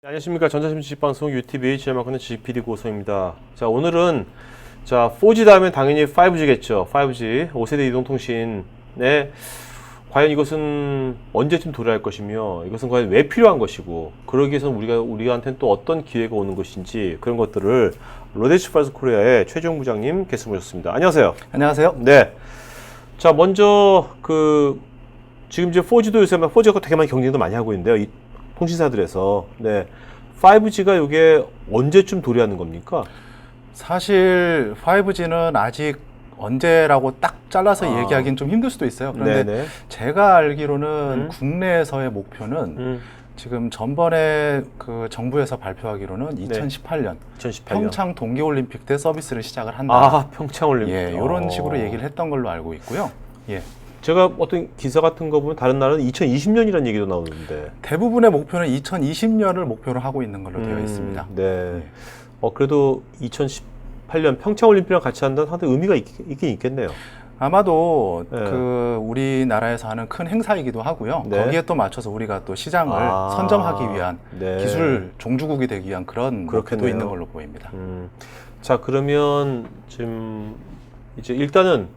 안녕하십니까. 전자심식방송 UTV 진행하는 GPD 고소입니다. 자, 오늘은 4G 다음에 당연히 5G겠죠. 5G 5세대 이동통신에 과연 이것은 언제쯤 도래할 것이며 이것은 과연 왜 필요한 것이고 그러기 위해서는 우리한테는 또 어떤 기회가 오는 것인지 그런 것들을 로데슈파르스 코리아의 최종 부장님 게스트 모셨습니다. 안녕하세요. 안녕하세요. 네. 자, 먼저 지금 이제 4G도 요새 4G가 되게 많이 경쟁도 많이 하고 있는데요. 이 통신사들에서. 네. 5G가 이게 언제쯤 도래하는 겁니까? 사실 5G는 아직 언제라고 딱 잘라서 얘기하기는 좀 힘들 수도 있어요. 그런데 네네. 제가 알기로는 국내에서의 목표는 지금 전번에 그 정부에서 발표하기로는 2018년 2018년. 평창 동계올림픽 때 서비스를 시작을 한다. 아, 평창올림픽. 예, 이런 식으로 얘기를 했던 걸로 알고 있고요. 예. 제가 어떤 기사 같은 거 보면 다른 나라는 2020년이라는 얘기도 나오는데. 대부분의 목표는 2020년을 목표로 하고 있는 걸로 되어 있습니다. 네. 예. 그래도 2018년 평창올림픽이랑 같이 한다는 상당히 의미가 있긴 있겠네요. 아마도 네. 우리나라에서 하는 큰 행사이기도 하고요. 네. 거기에 또 맞춰서 우리가 또 시장을 선점하기 위한 네. 기술 종주국이 되기 위한 그런 목표도 그렇겠네요. 있는 걸로 보입니다. 자, 그러면 지금 이제 일단은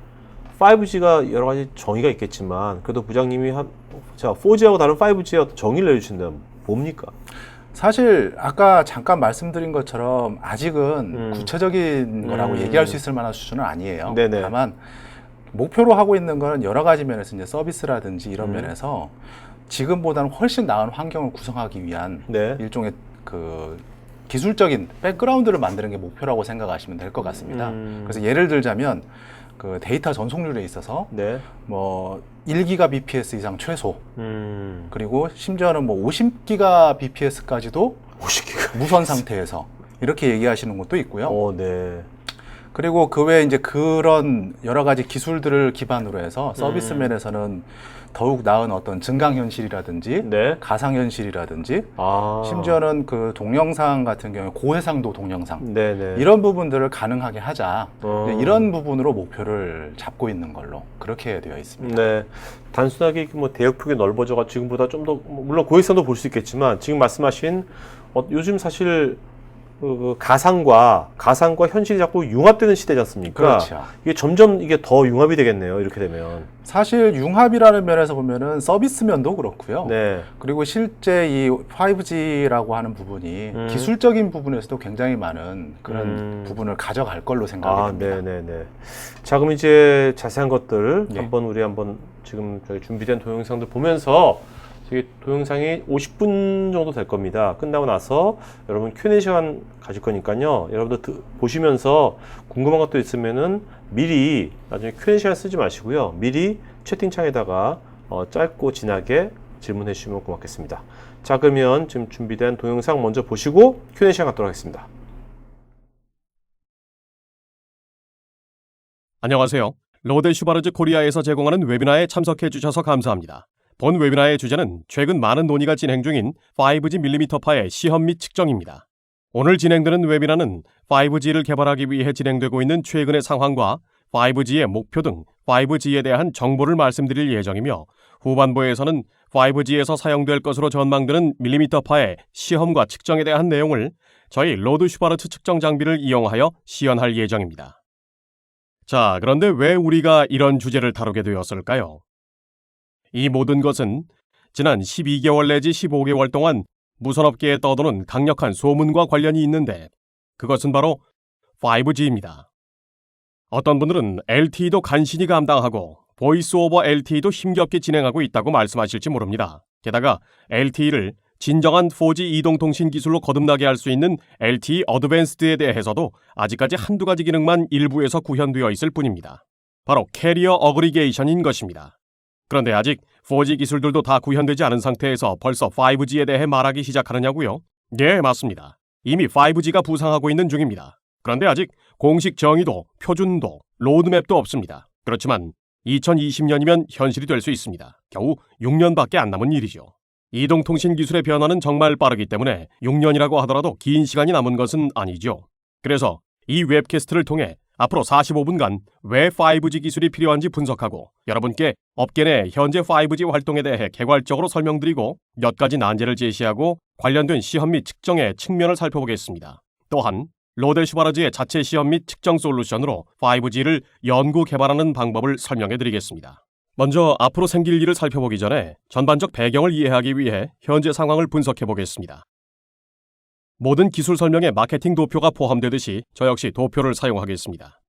5G가 여러 가지 정의가 있겠지만 그래도 부장님이 4G하고 다른 5G의 어떤 정의를 내주신다면 뭡니까? 사실 아까 잠깐 말씀드린 것처럼 아직은 구체적인 거라고 얘기할 수 있을 만한 수준은 아니에요. 네네. 다만 목표로 하고 있는 거는 여러 가지 면에서 이제 서비스라든지 이런 면에서 지금보다는 훨씬 나은 환경을 구성하기 위한 네. 일종의 그 기술적인 백그라운드를 만드는 게 목표라고 생각하시면 될 것 같습니다. 그래서 예를 들자면 그 데이터 전송률에 있어서 네. 뭐 1기가bps 이상 최소 그리고 심지어는 뭐 50기가bps까지도 50기가. 무선 상태에서 이렇게 얘기하시는 것도 있고요. 네. 그리고 그 외에 이제 그런 여러 가지 기술들을 기반으로 해서 서비스 면에서는 더욱 나은 어떤 증강현실이라든지 네. 가상현실이라든지 아. 심지어는 그 동영상 같은 경우에 고해상도 동영상 네네. 이런 부분들을 가능하게 하자 이런 부분으로 목표를 잡고 있는 걸로 그렇게 되어 있습니다. 네. 단순하게 뭐 대역폭이 넓어져가 지금보다 좀 더 물론 고해상도 볼 수 있겠지만 지금 말씀하신 요즘 사실 그 가상과 현실이 자꾸 융합되는 시대지 않습니까? 그렇죠. 이게 점점 이게 더 융합이 되겠네요. 이렇게 되면. 사실 융합이라는 면에서 보면은 서비스 면도 그렇고요. 네. 그리고 실제 이 5G라고 하는 부분이 기술적인 부분에서도 굉장히 많은 그런 부분을 가져갈 걸로 생각이 듭니다. 네네네. 자, 그럼 이제 자세한 것들 예. 한번 지금 저희 준비된 동영상들 보면서 저희 동영상이 50분 정도 될 겁니다. 끝나고 나서 여러분 Q&A 시간 가질 거니까요. 여러분들 보시면서 궁금한 것도 있으면은 미리 나중에 Q&A 시간 쓰지 마시고요. 미리 채팅창에다가 짧고 진하게 질문해 주시면 고맙겠습니다. 자, 그러면 지금 준비된 동영상 먼저 보시고 Q&A 시간 갖도록 하겠습니다. 안녕하세요. 로데슈바르즈 코리아에서 제공하는 웨비나에 참석해 주셔서 감사합니다. 본 웨비나의 주제는 최근 많은 논의가 진행 중인 5G 밀리미터파의 시험 및 측정입니다. 오늘 진행되는 웨비나는 5G를 개발하기 위해 진행되고 있는 최근의 상황과 5G의 목표 등 5G에 대한 정보를 말씀드릴 예정이며 후반부에서는 5G에서 사용될 것으로 전망되는 밀리미터파의 시험과 측정에 대한 내용을 저희 로드슈바르트 측정 장비를 이용하여 시연할 예정입니다. 자, 그런데 왜 우리가 이런 주제를 다루게 되었을까요? 이 모든 것은 지난 12개월 내지 15개월 동안 무선업계에 떠도는 강력한 소문과 관련이 있는데 그것은 바로 5G입니다. 어떤 분들은 LTE도 간신히 감당하고 보이스 오버 LTE도 힘겹게 진행하고 있다고 말씀하실지 모릅니다. 게다가 LTE를 진정한 4G 이동통신 기술로 거듭나게 할 수 있는 LTE 어드밴스드에 대해서도 아직까지 한두 가지 기능만 일부에서 구현되어 있을 뿐입니다. 바로 캐리어 어그리게이션인 것입니다. 그런데 아직 4G 기술들도 다 구현되지 않은 상태에서 벌써 5G에 대해 말하기 시작하느냐고요? 네, 맞습니다. 이미 5G가 부상하고 있는 중입니다. 그런데 아직 공식 정의도, 표준도, 로드맵도 없습니다. 그렇지만 2020년이면 현실이 될 수 있습니다. 겨우 6년밖에 안 남은 일이죠. 이동통신 기술의 변화는 정말 빠르기 때문에 6년이라고 하더라도 긴 시간이 남은 것은 아니죠. 그래서 이 웹캐스트를 통해 앞으로 45분간 왜 5G 기술이 필요한지 분석하고 여러분께 업계 내 현재 5G 활동에 대해 개괄적으로 설명드리고 몇 가지 난제를 제시하고 관련된 시험 및 측정의 측면을 살펴보겠습니다. 또한 로데 슈바르즈의 자체 시험 및 측정 솔루션으로 5G를 연구 개발하는 방법을 설명해 드리겠습니다. 먼저 앞으로 생길 일을 살펴보기 전에 전반적 배경을 이해하기 위해 현재 상황을 분석해 보겠습니다. 모든 기술 설명에 마케팅 도표가 포함되듯이 저 역시 도표를 사용하겠습니다.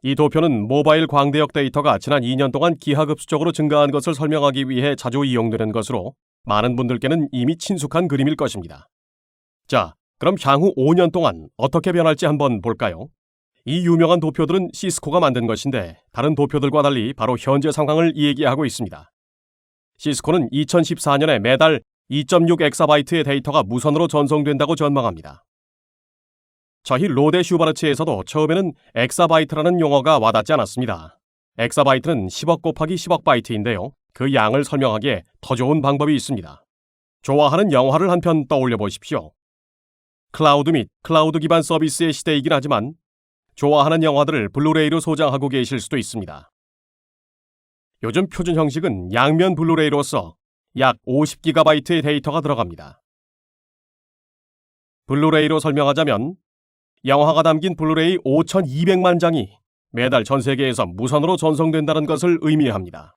이 도표는 모바일 광대역 데이터가 지난 2년 동안 기하급수적으로 증가한 것을 설명하기 위해 자주 이용되는 것으로 많은 분들께는 이미 친숙한 그림일 것입니다. 자, 그럼 향후 5년 동안 어떻게 변할지 한번 볼까요? 이 유명한 도표들은 시스코가 만든 것인데 다른 도표들과 달리 바로 현재 상황을 얘기하고 있습니다. 시스코는 2014년에 매달 2.6 엑사바이트의 데이터가 무선으로 전송된다고 전망합니다. 저희 로데 슈바르츠에서도 처음에는 엑사바이트라는 용어가 와닿지 않았습니다. 엑사바이트는 10억 곱하기 10억 바이트인데요. 그 양을 설명하기에 더 좋은 방법이 있습니다. 좋아하는 영화를 한 편 떠올려 보십시오. 클라우드 및 클라우드 기반 서비스의 시대이긴 하지만 좋아하는 영화들을 블루레이로 소장하고 계실 수도 있습니다. 요즘 표준 형식은 양면 블루레이로서 약 50GB의 데이터가 들어갑니다. 블루레이로 설명하자면 영화가 담긴 블루레이 5,200만 장이 매달 전 세계에서 무선으로 전송된다는 것을 의미합니다.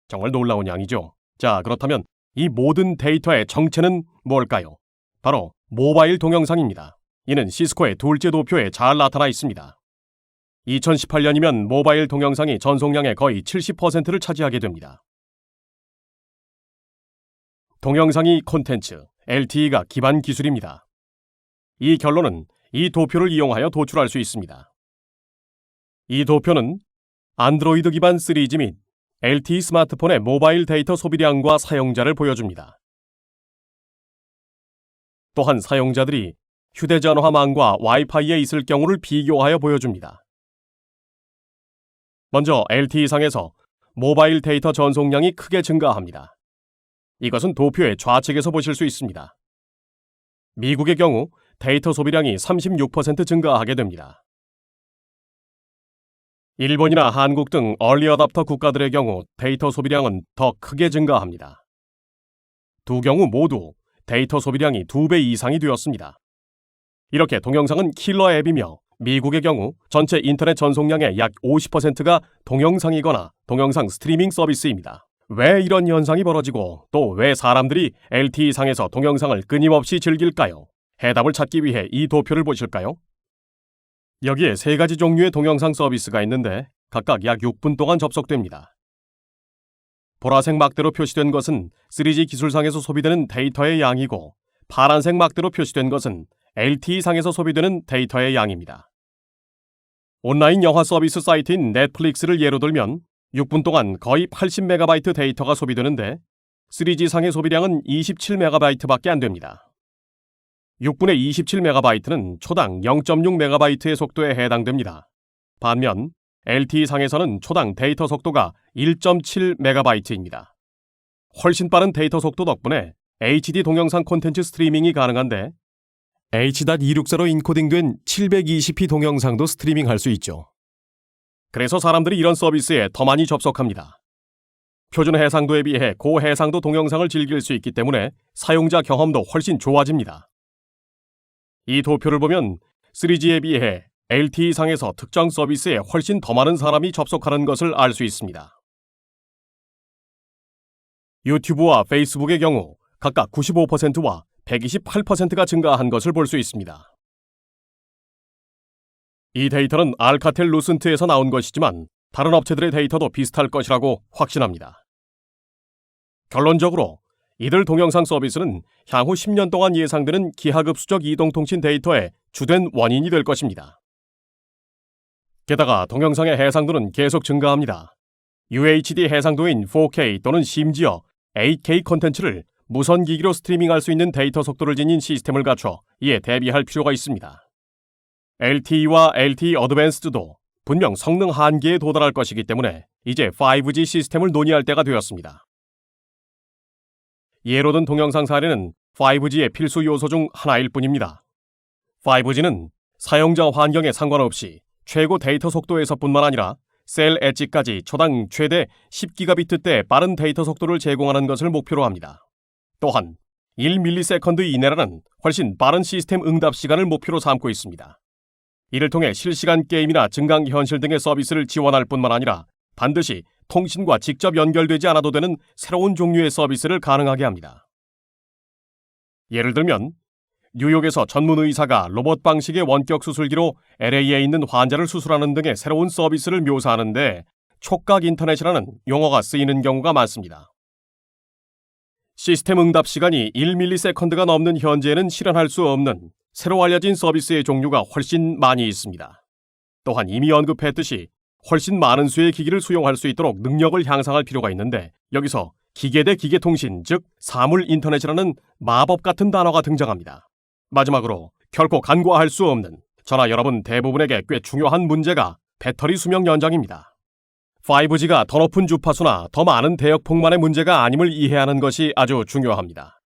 정말 놀라운 양이죠. 자, 그렇다면 이 모든 데이터의 정체는 뭘까요? 바로 모바일 동영상입니다. 이는 시스코의 둘째 도표에 잘 나타나 있습니다. 2018년이면 모바일 동영상이 전송량의 거의 70%를 차지하게 됩니다. 동영상이 콘텐츠, LTE가 기반 기술입니다. 이 결론은 이 도표를 이용하여 도출할 수 있습니다. 이 도표는 안드로이드 기반 3G 및 LTE 스마트폰의 모바일 데이터 소비량과 사용자를 보여줍니다. 또한 사용자들이 휴대전화망과 와이파이에 있을 경우를 비교하여 보여줍니다. 먼저 LTE상에서 모바일 데이터 전송량이 크게 증가합니다. 이것은 도표의 좌측에서 보실 수 있습니다. 미국의 경우 데이터 소비량이 36% 증가하게 됩니다. 일본이나 한국 등 얼리 어답터 국가들의 경우 데이터 소비량은 더 크게 증가합니다. 두 경우 모두 데이터 소비량이 2배 이상이 되었습니다. 이렇게 동영상은 킬러 앱이며 미국의 경우 전체 인터넷 전송량의 약 50%가 동영상이거나 동영상 스트리밍 서비스입니다. 왜 이런 현상이 벌어지고 또 왜 사람들이 LTE상에서 동영상을 끊임없이 즐길까요? 해답을 찾기 위해 이 도표를 보실까요? 여기에 3가지 종류의 동영상 서비스가 있는데 각각 약 6분 동안 접속됩니다. 보라색 막대로 표시된 것은 3G 기술상에서 소비되는 데이터의 양이고 파란색 막대로 표시된 것은 LTE상에서 소비되는 데이터의 양입니다. 온라인 영화 서비스 사이트인 넷플릭스를 예로 들면 6분 동안 거의 80MB 데이터가 소비되는데 3G상의 소비량은 27MB밖에 안 됩니다. 6분의 27MB는 초당 0.6MB의 속도에 해당됩니다. 반면 LTE상에서는 초당 데이터 속도가 1.7MB입니다. 훨씬 빠른 데이터 속도 덕분에 HD 동영상 콘텐츠 스트리밍이 가능한데 H.264로 인코딩된 720p 동영상도 스트리밍할 수 있죠. 그래서 사람들이 이런 서비스에 더 많이 접속합니다. 표준 해상도에 비해 고해상도 동영상을 즐길 수 있기 때문에 사용자 경험도 훨씬 좋아집니다. 이 도표를 보면 3G에 비해 LTE상에서 특정 서비스에 훨씬 더 많은 사람이 접속하는 것을 알 수 있습니다. 유튜브와 페이스북의 경우 각각 95%와 128%가 증가한 것을 볼 수 있습니다. 이 데이터는 알카텔 루슨트에서 나온 것이지만 다른 업체들의 데이터도 비슷할 것이라고 확신합니다. 결론적으로 이들 동영상 서비스는 향후 10년 동안 예상되는 기하급수적 이동통신 데이터의 주된 원인이 될 것입니다. 게다가 동영상의 해상도는 계속 증가합니다. UHD 해상도인 4K 또는 심지어 8K 콘텐츠를 무선 기기로 스트리밍할 수 있는 데이터 속도를 지닌 시스템을 갖춰 이에 대비할 필요가 있습니다. LTE와 LTE 어드밴스드도 분명 성능 한계에 도달할 것이기 때문에 이제 5G 시스템을 논의할 때가 되었습니다. 예로 든 동영상 사례는 5G의 필수 요소 중 하나일 뿐입니다. 5G는 사용자 환경에 상관없이 최고 데이터 속도에서뿐만 아니라 셀 엣지까지 초당 최대 10GB대 빠른 데이터 속도를 제공하는 것을 목표로 합니다. 또한 1ms 이내라는 훨씬 빠른 시스템 응답 시간을 목표로 삼고 있습니다. 이를 통해 실시간 게임이나 증강현실 등의 서비스를 지원할 뿐만 아니라 반드시 통신과 직접 연결되지 않아도 되는 새로운 종류의 서비스를 가능하게 합니다. 예를 들면 뉴욕에서 전문 의사가 로봇 방식의 원격 수술기로 LA에 있는 환자를 수술하는 등의 새로운 서비스를 묘사하는데 촉각 인터넷이라는 용어가 쓰이는 경우가 많습니다. 시스템 응답 시간이 1ms가 넘는 현재는 실현할 수 없는 새로 알려진 서비스의 종류가 훨씬 많이 있습니다. 또한 이미 언급했듯이 훨씬 많은 수의 기기를 수용할 수 있도록 능력을 향상할 필요가 있는데 여기서 기계 대 기계 통신, 즉 사물 인터넷이라는 마법 같은 단어가 등장합니다. 마지막으로 결코 간과할 수 없는 저나 여러분 대부분에게 꽤 중요한 문제가 배터리 수명 연장입니다. 5G가 더 높은 주파수나 더 많은 대역폭만의 문제가 아님을 이해하는 것이 아주 중요합니다.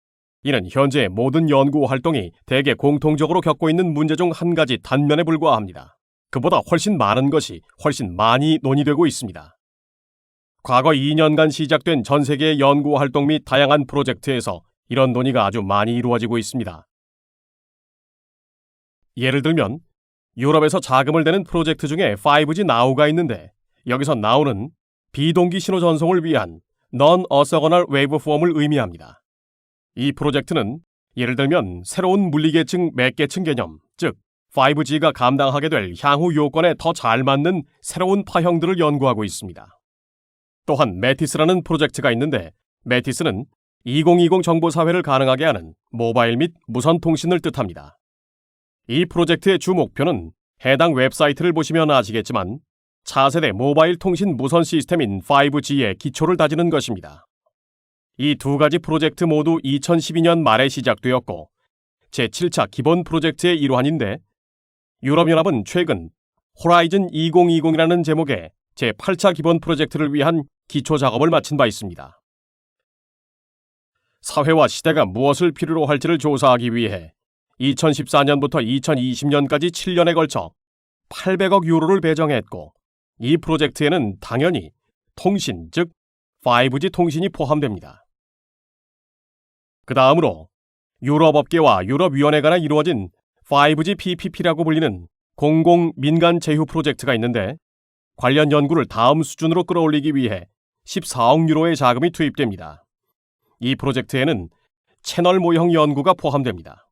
이는 현재 모든 연구 활동이 대개 공통적으로 겪고 있는 문제 중 한 가지 단면에 불과합니다. 그보다 훨씬 많은 것이 훨씬 많이 논의되고 있습니다. 과거 2년간 시작된 전 세계의 연구 활동 및 다양한 프로젝트에서 이런 논의가 아주 많이 이루어지고 있습니다. 예를 들면 유럽에서 자금을 대는 프로젝트 중에 5G Now가 있는데 여기서 Now는 비동기 신호 전송을 위한 Non-Orthogonal Waveform을 의미합니다. 이 프로젝트는 예를 들면 새로운 물리계층, 맥계층 개념, 즉 5G가 감당하게 될 향후 요건에 더 잘 맞는 새로운 파형들을 연구하고 있습니다. 또한 메티스라는 프로젝트가 있는데 메티스는 2020 정보사회를 가능하게 하는 모바일 및 무선 통신을 뜻합니다. 이 프로젝트의 주 목표는 해당 웹사이트를 보시면 아시겠지만 차세대 모바일 통신 무선 시스템인 5G의 기초를 다지는 것입니다. 이 두 가지 프로젝트 모두 2012년 말에 시작되었고 제7차 기본 프로젝트의 일환인데 유럽연합은 최근 호라이즌 2020이라는 제목의 제8차 기본 프로젝트를 위한 기초 작업을 마친 바 있습니다. 사회와 시대가 무엇을 필요로 할지를 조사하기 위해 2014년부터 2020년까지 7년에 걸쳐 800억 유로를 배정했고 이 프로젝트에는 당연히 통신, 즉 5G 통신이 포함됩니다. 그 다음으로 유럽업계와 유럽위원회 간에 이루어진 5G PPP라고 불리는 공공 민간 제휴 프로젝트가 있는데 관련 연구를 다음 수준으로 끌어올리기 위해 14억 유로의 자금이 투입됩니다. 이 프로젝트에는 채널 모형 연구가 포함됩니다.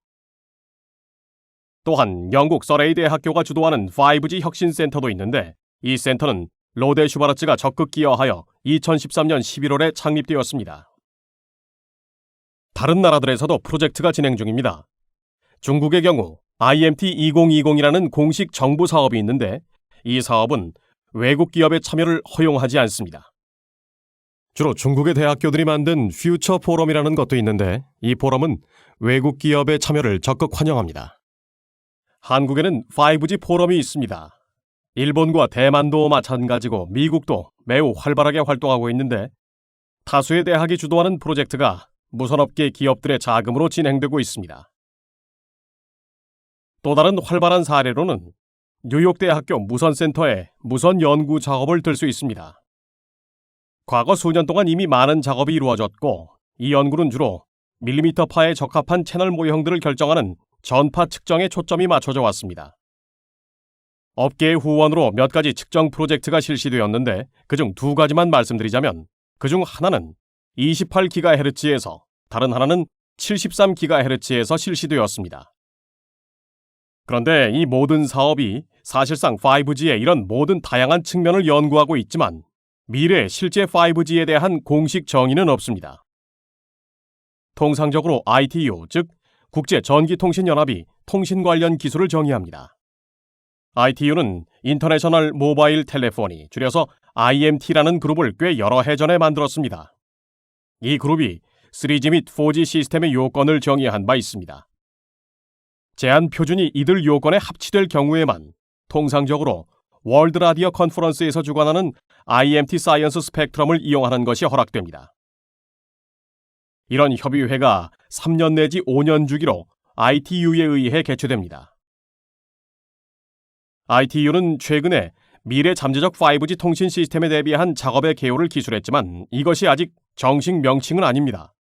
또한 영국 서레이 대학교가 주도하는 5G 혁신센터도 있는데 이 센터는 로데 슈바르츠가 적극 기여하여 2013년 11월에 창립되었습니다. 다른 나라들에서도 프로젝트가 진행 중입니다. 중국의 경우 IMT 2020이라는 공식 정부 사업이 있는데 이 사업은 외국 기업의 참여를 허용하지 않습니다. 주로 중국의 대학교들이 만든 퓨처 포럼이라는 것도 있는데 이 포럼은 외국 기업의 참여를 적극 환영합니다. 한국에는 5G 포럼이 있습니다. 일본과 대만도 마찬가지고 미국도 매우 활발하게 활동하고 있는데 다수의 대학이 주도하는 프로젝트가 무선업계 기업들의 자금으로 진행되고 있습니다. 또 다른 활발한 사례로는 뉴욕대학교 무선센터의 무선 연구 작업을 들 수 있습니다. 과거 수년 동안 이미 많은 작업이 이루어졌고 이 연구는 주로 밀리미터파에 적합한 채널 모형들을 결정하는 전파 측정에 초점이 맞춰져 왔습니다. 업계의 후원으로 몇 가지 측정 프로젝트가 실시되었는데 그중 두 가지만 말씀드리자면 그중 하나는 28GHz에서 다른 하나는 73GHz에서 실시되었습니다. 그런데 이 모든 사업이 사실상 5G의 이런 모든 다양한 측면을 연구하고 있지만 미래 실제 5G에 대한 공식 정의는 없습니다. 통상적으로 ITU, 즉 국제전기통신연합이 통신 관련 기술을 정의합니다. ITU는 인터내셔널 모바일 텔레포니, 줄여서 IMT라는 그룹을 꽤 여러 해 전에 만들었습니다. 이 그룹이 3G 및 4G 시스템의 요건을 정의한 바 있습니다. 제한 표준이 이들 요건에 합치될 경우에만 통상적으로 월드 라디오 컨퍼런스에서 주관하는 IMT 사이언스 스펙트럼을 이용하는 것이 허락됩니다. 이런 협의회가 3년 내지 5년 주기로 ITU에 의해 개최됩니다. ITU는 최근에 미래 잠재적 5G 통신 시스템에 대비한 작업의 개요를 기술했지만 이것이 아직 정식 명칭은 아닙니다.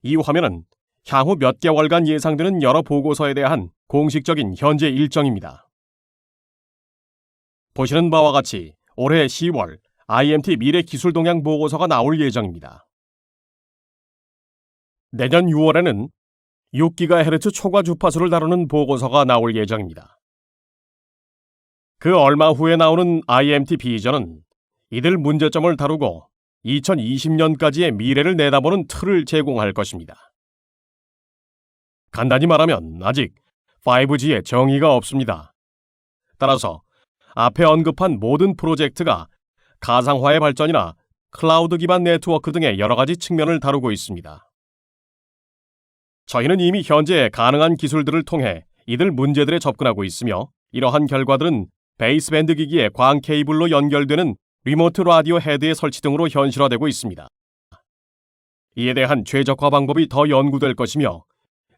이 화면은 향후 몇 개월간 예상되는 여러 보고서에 대한 공식적인 현재 일정입니다. 보시는 바와 같이 올해 10월 IMT 미래 기술 동향 보고서가 나올 예정입니다. 내년 6월에는 6GHz 초과 주파수를 다루는 보고서가 나올 예정입니다. 그 얼마 후에 나오는 IMT 비전은 이들 문제점을 다루고 2020년까지의 미래를 내다보는 틀을 제공할 것입니다. 간단히 말하면 아직 5G의 정의가 없습니다. 따라서 앞에 언급한 모든 프로젝트가 가상화의 발전이나 클라우드 기반 네트워크 등의 여러 가지 측면을 다루고 있습니다. 저희는 이미 현재 가능한 기술들을 통해 이들 문제들에 접근하고 있으며 이러한 결과들은 베이스밴드 기기의 광 케이블로 연결되는 리모트 라디오 헤드의 설치 등으로 현실화되고 있습니다. 이에 대한 최적화 방법이 더 연구될 것이며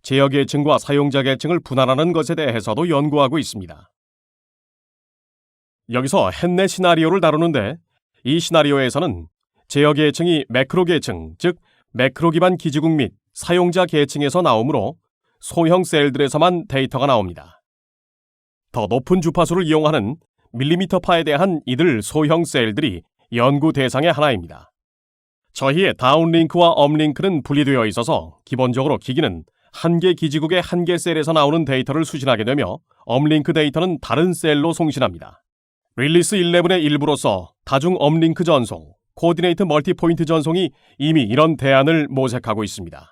제어 계층과 사용자 계층을 분할하는 것에 대해서도 연구하고 있습니다. 여기서 헨네 시나리오를 다루는데 이 시나리오에서는 제어 계층이 매크로 계층, 즉 매크로 기반 기지국 및 사용자 계층에서 나오므로 소형 셀들에서만 데이터가 나옵니다. 더 높은 주파수를 이용하는 밀리미터파에 대한 이들 소형 셀들이 연구 대상의 하나입니다. 저희의 다운링크와 업링크는 분리되어 있어서 기본적으로 기기는 한 개 기지국의 한 개 셀에서 나오는 데이터를 수신하게 되며 업링크 데이터는 다른 셀로 송신합니다. 릴리스 11의 일부로서 다중 업링크 전송, 코디네이트 멀티포인트 전송이 이미 이런 대안을 모색하고 있습니다.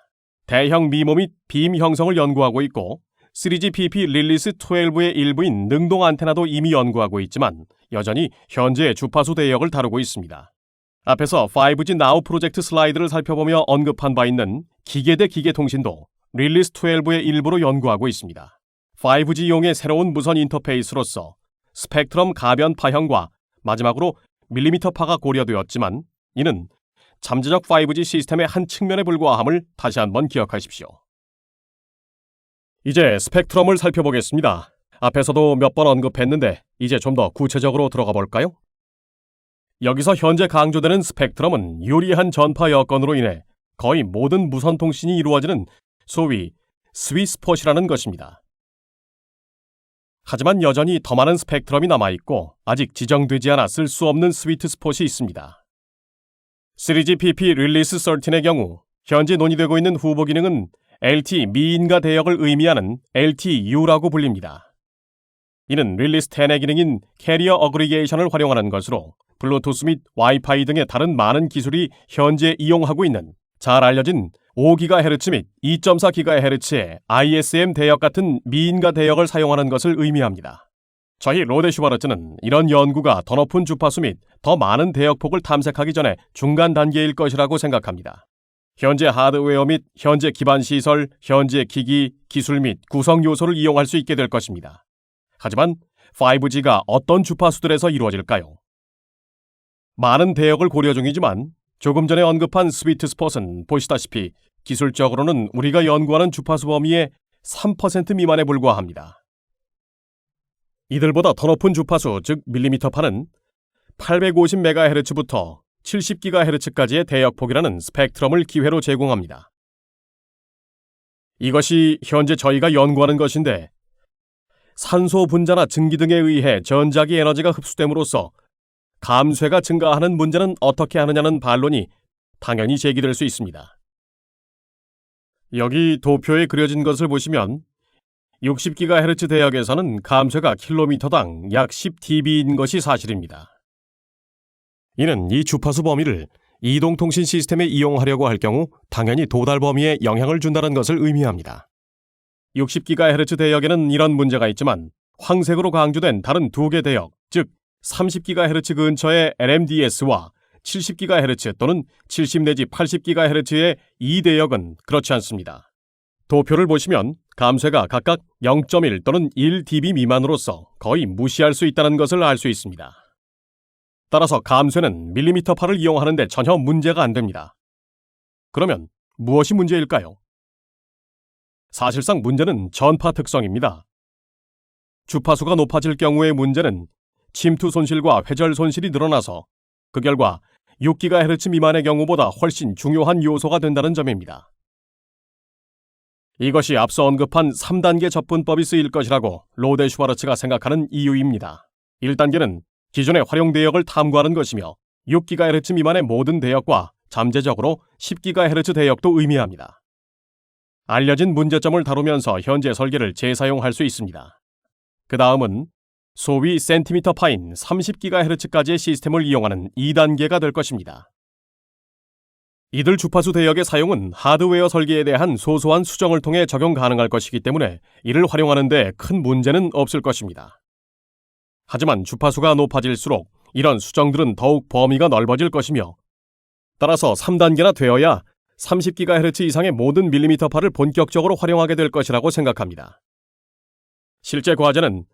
대형 미모 및 빔 형성을 연구하고 있고 3GPP 릴리스 12의 일부인 능동 안테나도 이미 연구하고 있지만 여전히 현재 주파수 대역을 다루고 있습니다. 앞에서 5G Now 프로젝트 슬라이드를 살펴보며 언급한 바 있는 기계 대 기계 통신도 릴리스 12의 일부로 연구하고 있습니다. 5G용의 새로운 무선 인터페이스로서 스펙트럼 가변 파형과 마지막으로 밀리미터파가 고려되었지만 이는 잠재적 5G 시스템의 한 측면에 불과함을 다시 한번 기억하십시오. 이제 스펙트럼을 살펴보겠습니다. 앞에서도 몇 번 언급했는데 이제 좀 더 구체적으로 들어가 볼까요? 여기서 현재 강조되는 스펙트럼은 유리한 전파 여건으로 인해 거의 모든 무선 통신이 이루어지는 소위 스윗스폿이라는 것입니다. 하지만 여전히 더 많은 스펙트럼이 남아있고 아직 지정되지 않아 쓸 수 없는 스위트스폿이 있습니다. 3GPP 릴리스 13의 경우 현재 논의되고 있는 후보 기능은 LT 미인가 대역을 의미하는 LTU라고 불립니다. 이는 릴리스 10의 기능인 캐리어 어그리게이션을 활용하는 것으로 블루투스 및 와이파이 등의 다른 많은 기술이 현재 이용하고 있는 잘 알려진 5GHz 및 2.4GHz의 ISM 대역 같은 미인가 대역을 사용하는 것을 의미합니다. 저희 로데 슈바르츠는 이런 연구가 더 높은 주파수 및 더 많은 대역폭을 탐색하기 전에 중간 단계일 것이라고 생각합니다. 현재 하드웨어 및 현재 기반 시설, 현재 기기, 기술 및 구성 요소를 이용할 수 있게 될 것입니다. 하지만 5G가 어떤 주파수들에서 이루어질까요? 많은 대역을 고려 중이지만 조금 전에 언급한 스위트스폿은 보시다시피 기술적으로는 우리가 연구하는 주파수 범위의 3% 미만에 불과합니다. 이들보다 더 높은 주파수, 즉 밀리미터파는 850MHz부터 70GHz까지의 대역폭이라는 스펙트럼을 기회로 제공합니다. 이것이 현재 저희가 연구하는 것인데 산소 분자나 증기 등에 의해 전자기 에너지가 흡수됨으로써 감쇄가 증가하는 문제는 어떻게 하느냐는 반론이 당연히 제기될 수 있습니다. 여기 도표에 그려진 것을 보시면 60GHz 대역에서는 감쇄가 킬로미터당 약 10dB인 것이 사실입니다. 이는 이 주파수 범위를 이동통신 시스템에 이용하려고 할 경우 당연히 도달 범위에 영향을 준다는 것을 의미합니다. 60GHz 대역에는 이런 문제가 있지만 황색으로 강조된 다른 두 개 대역, 즉 30GHz 근처의 LMDS와 70GHz 또는 70 내지 80GHz의 이 대역은 그렇지 않습니다. 도표를 보시면 감쇄가 각각 0.1 또는 1dB 미만으로서 거의 무시할 수 있다는 것을 알 수 있습니다. 따라서 감쇄는 밀리미터파를 이용하는데 전혀 문제가 안 됩니다. 그러면 무엇이 문제일까요? 사실상 문제는 전파 특성입니다. 주파수가 높아질 경우의 문제는 침투 손실과 회절 손실이 늘어나서 그 결과 6GHz 미만의 경우보다 훨씬 중요한 요소가 된다는 점입니다. 이것이 앞서 언급한 3단계 접근법이 쓰일 것이라고 로데 슈바르츠가 생각하는 이유입니다. 1단계는 기존의 활용 대역을 탐구하는 것이며 6GHz 미만의 모든 대역과 잠재적으로 10GHz 대역도 의미합니다. 알려진 문제점을 다루면서 현재 설계를 재사용할 수 있습니다. 그 다음은 소위 센티미터 파인 30GHz까지의 시스템을 이용하는 2단계가 될 것입니다. 이들 주파수 대역의 사용은 하드웨어 설계에 대한 소소한 수정을 통해 적용 가능할 것이기 때문에 이를 활용하는 데 큰 문제는 없을 것입니다. 하지만 주파수가 높아질수록 이런 수정들은 더욱 범위가 넓어질 것이며 따라서 3단계나 되어야 30GHz 이상의 모든 밀리미터파를 본격적으로 활용하게 될 것이라고 생각합니다. 실제 과제는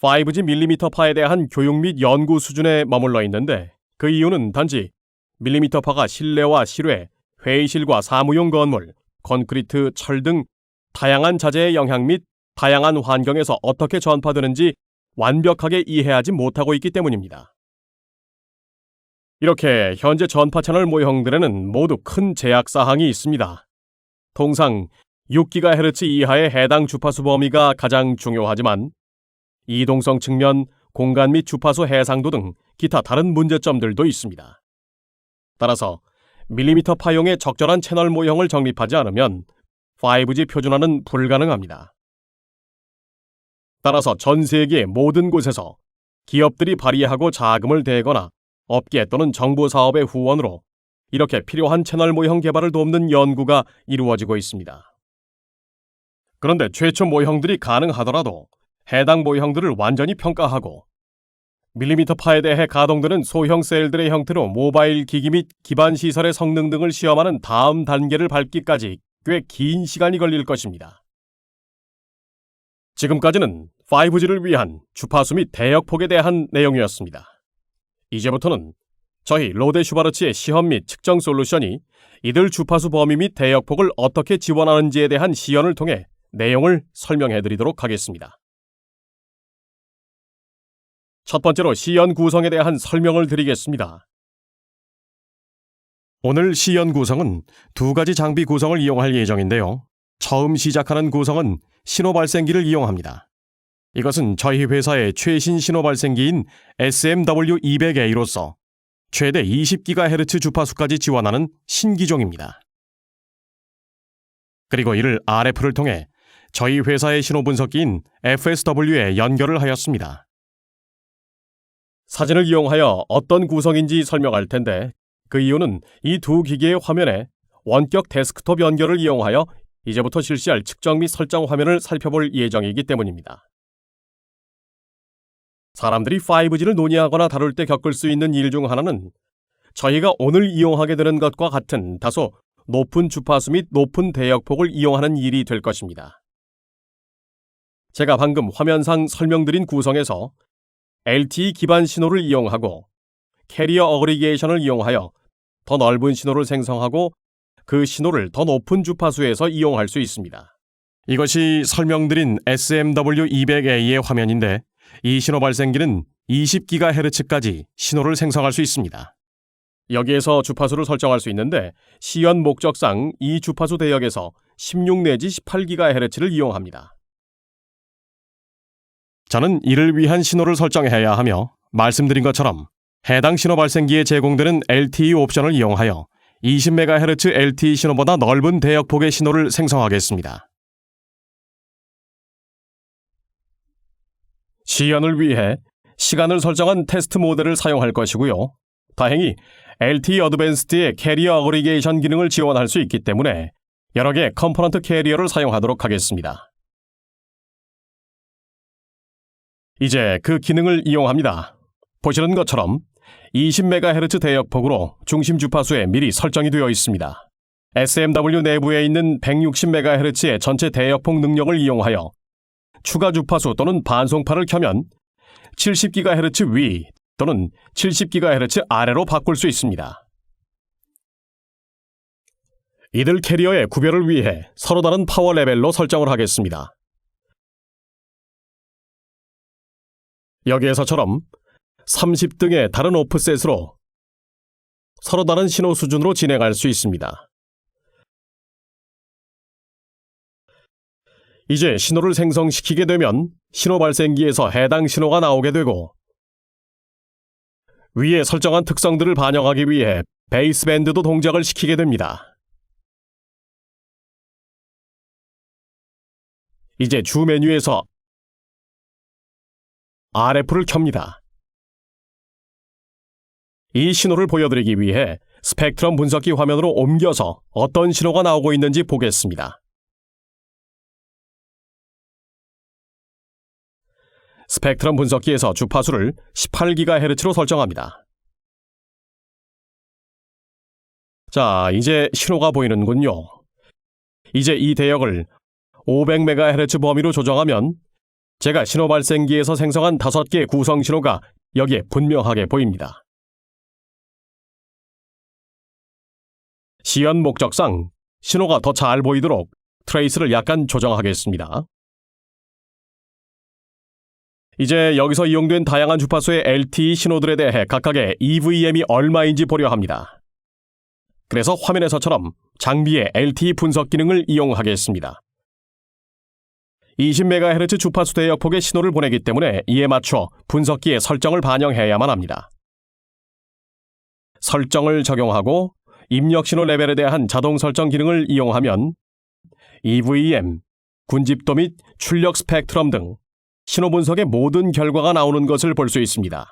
5G 밀리미터파에 대한 교육 및 연구 수준에 머물러 있는데 그 이유는 단지 밀리미터파가 실내와 실외, 회의실과 사무용 건물, 콘크리트, 철 등 다양한 자재의 영향 및 다양한 환경에서 어떻게 전파되는지 완벽하게 이해하지 못하고 있기 때문입니다. 이렇게 현재 전파 채널 모형들에는 모두 큰 제약사항이 있습니다. 통상 6GHz 이하의 해당 주파수 범위가 가장 중요하지만 이동성 측면, 공간 및 주파수 해상도 등 기타 다른 문제점들도 있습니다. 따라서 밀리미터 파용의 적절한 채널 모형을 정립하지 않으면 5G 표준화는 불가능합니다. 따라서 전 세계 모든 곳에서 기업들이 발의하고 자금을 대거나 업계 또는 정부 사업의 후원으로 이렇게 필요한 채널 모형 개발을 돕는 연구가 이루어지고 있습니다. 그런데 최초 모형들이 가능하더라도 해당 모형들을 완전히 평가하고 밀리미터파에 대해 가동되는 소형 셀들의 형태로 모바일 기기 및 기반 시설의 성능 등을 시험하는 다음 단계를 밟기까지 꽤 긴 시간이 걸릴 것입니다. 지금까지는 5G를 위한 주파수 및 대역폭에 대한 내용이었습니다. 이제부터는 저희 로데 슈바르츠의 시험 및 측정 솔루션이 이들 주파수 범위 및 대역폭을 어떻게 지원하는지에 대한 시연을 통해 내용을 설명해 드리도록 하겠습니다. 첫 번째로 시연 구성에 대한 설명을 드리겠습니다. 오늘 시연 구성은 두 가지 장비 구성을 이용할 예정인데요. 처음 시작하는 구성은 신호 발생기를 이용합니다. 이것은 저희 회사의 최신 신호 발생기인 SMW200A로서 최대 20GHz 주파수까지 지원하는 신기종입니다. 그리고 이를 RF를 통해 저희 회사의 신호 분석기인 FSW에 연결을 하였습니다. 사진을 이용하여 어떤 구성인지 설명할 텐데 그 이유는 이 두 기기의 화면에 원격 데스크톱 연결을 이용하여 이제부터 실시할 측정 및 설정 화면을 살펴볼 예정이기 때문입니다. 사람들이 5G를 논의하거나 다룰 때 겪을 수 있는 일 중 하나는 저희가 오늘 이용하게 되는 것과 같은 다소 높은 주파수 및 높은 대역폭을 이용하는 일이 될 것입니다. 제가 방금 화면상 설명드린 구성에서 LTE 기반 신호를 이용하고 캐리어 어그리게이션을 이용하여 더 넓은 신호를 생성하고 그 신호를 더 높은 주파수에서 이용할 수 있습니다. 이것이 설명드린 SMW200A의 화면인데 이 신호 발생기는 20GHz까지 신호를 생성할 수 있습니다. 여기에서 주파수를 설정할 수 있는데 시연 목적상 이 주파수 대역에서 16 내지 18GHz를 이용합니다. 저는 이를 위한 신호를 설정해야 하며 말씀드린 것처럼 해당 신호 발생기에 제공되는 LTE 옵션을 이용하여 20MHz LTE 신호보다 넓은 대역폭의 신호를 생성하겠습니다. 시연을 위해 시간을 설정한 테스트 모델을 사용할 것이고요. 다행히 LTE 어드밴스드의 캐리어 어그리게이션 기능을 지원할 수 있기 때문에 여러 개의 컴포넌트 캐리어를 사용하도록 하겠습니다. 이제 그 기능을 이용합니다. 보시는 것처럼 20MHz 대역폭으로 중심 주파수에 미리 설정이 되어 있습니다. SMW 내부에 있는 160MHz의 전체 대역폭 능력을 이용하여 추가 주파수 또는 반송파를 켜면 70GHz 위 또는 70GHz 아래로 바꿀 수 있습니다. 이들 캐리어의 구별을 위해 서로 다른 파워 레벨로 설정을 하겠습니다. 여기에서처럼 30등의 다른 오프셋으로 서로 다른 신호 수준으로 진행할 수 있습니다. 이제 신호를 생성시키게 되면 신호 발생기에서 해당 신호가 나오게 되고 위에 설정한 특성들을 반영하기 위해 베이스밴드도 동작을 시키게 됩니다. 이제 주 메뉴에서 RF를 켭니다. 이 신호를 보여드리기 위해 스펙트럼 분석기 화면으로 옮겨서 어떤 신호가 나오고 있는지 보겠습니다. 스펙트럼 분석기에서 주파수를 18GHz로 설정합니다. 자, 이제 신호가 보이는군요. 이제 이 대역을 500MHz 범위로 조정하면 제가 신호 발생기에서 생성한 5개의 구성 신호가 여기에 분명하게 보입니다. 시연 목적상 신호가 더 잘 보이도록 트레이스를 약간 조정하겠습니다. 이제 여기서 이용된 다양한 주파수의 LTE 신호들에 대해 각각의 EVM이 얼마인지 보려 합니다. 그래서 화면에서처럼 장비의 LTE 분석 기능을 이용하겠습니다. 20MHz 주파수 대역폭의 신호를 보내기 때문에 이에 맞춰 분석기의 설정을 반영해야만 합니다. 설정을 적용하고 입력 신호 레벨에 대한 자동 설정 기능을 이용하면 EVM, 군집도 및 출력 스펙트럼 등 신호 분석의 모든 결과가 나오는 것을 볼 수 있습니다.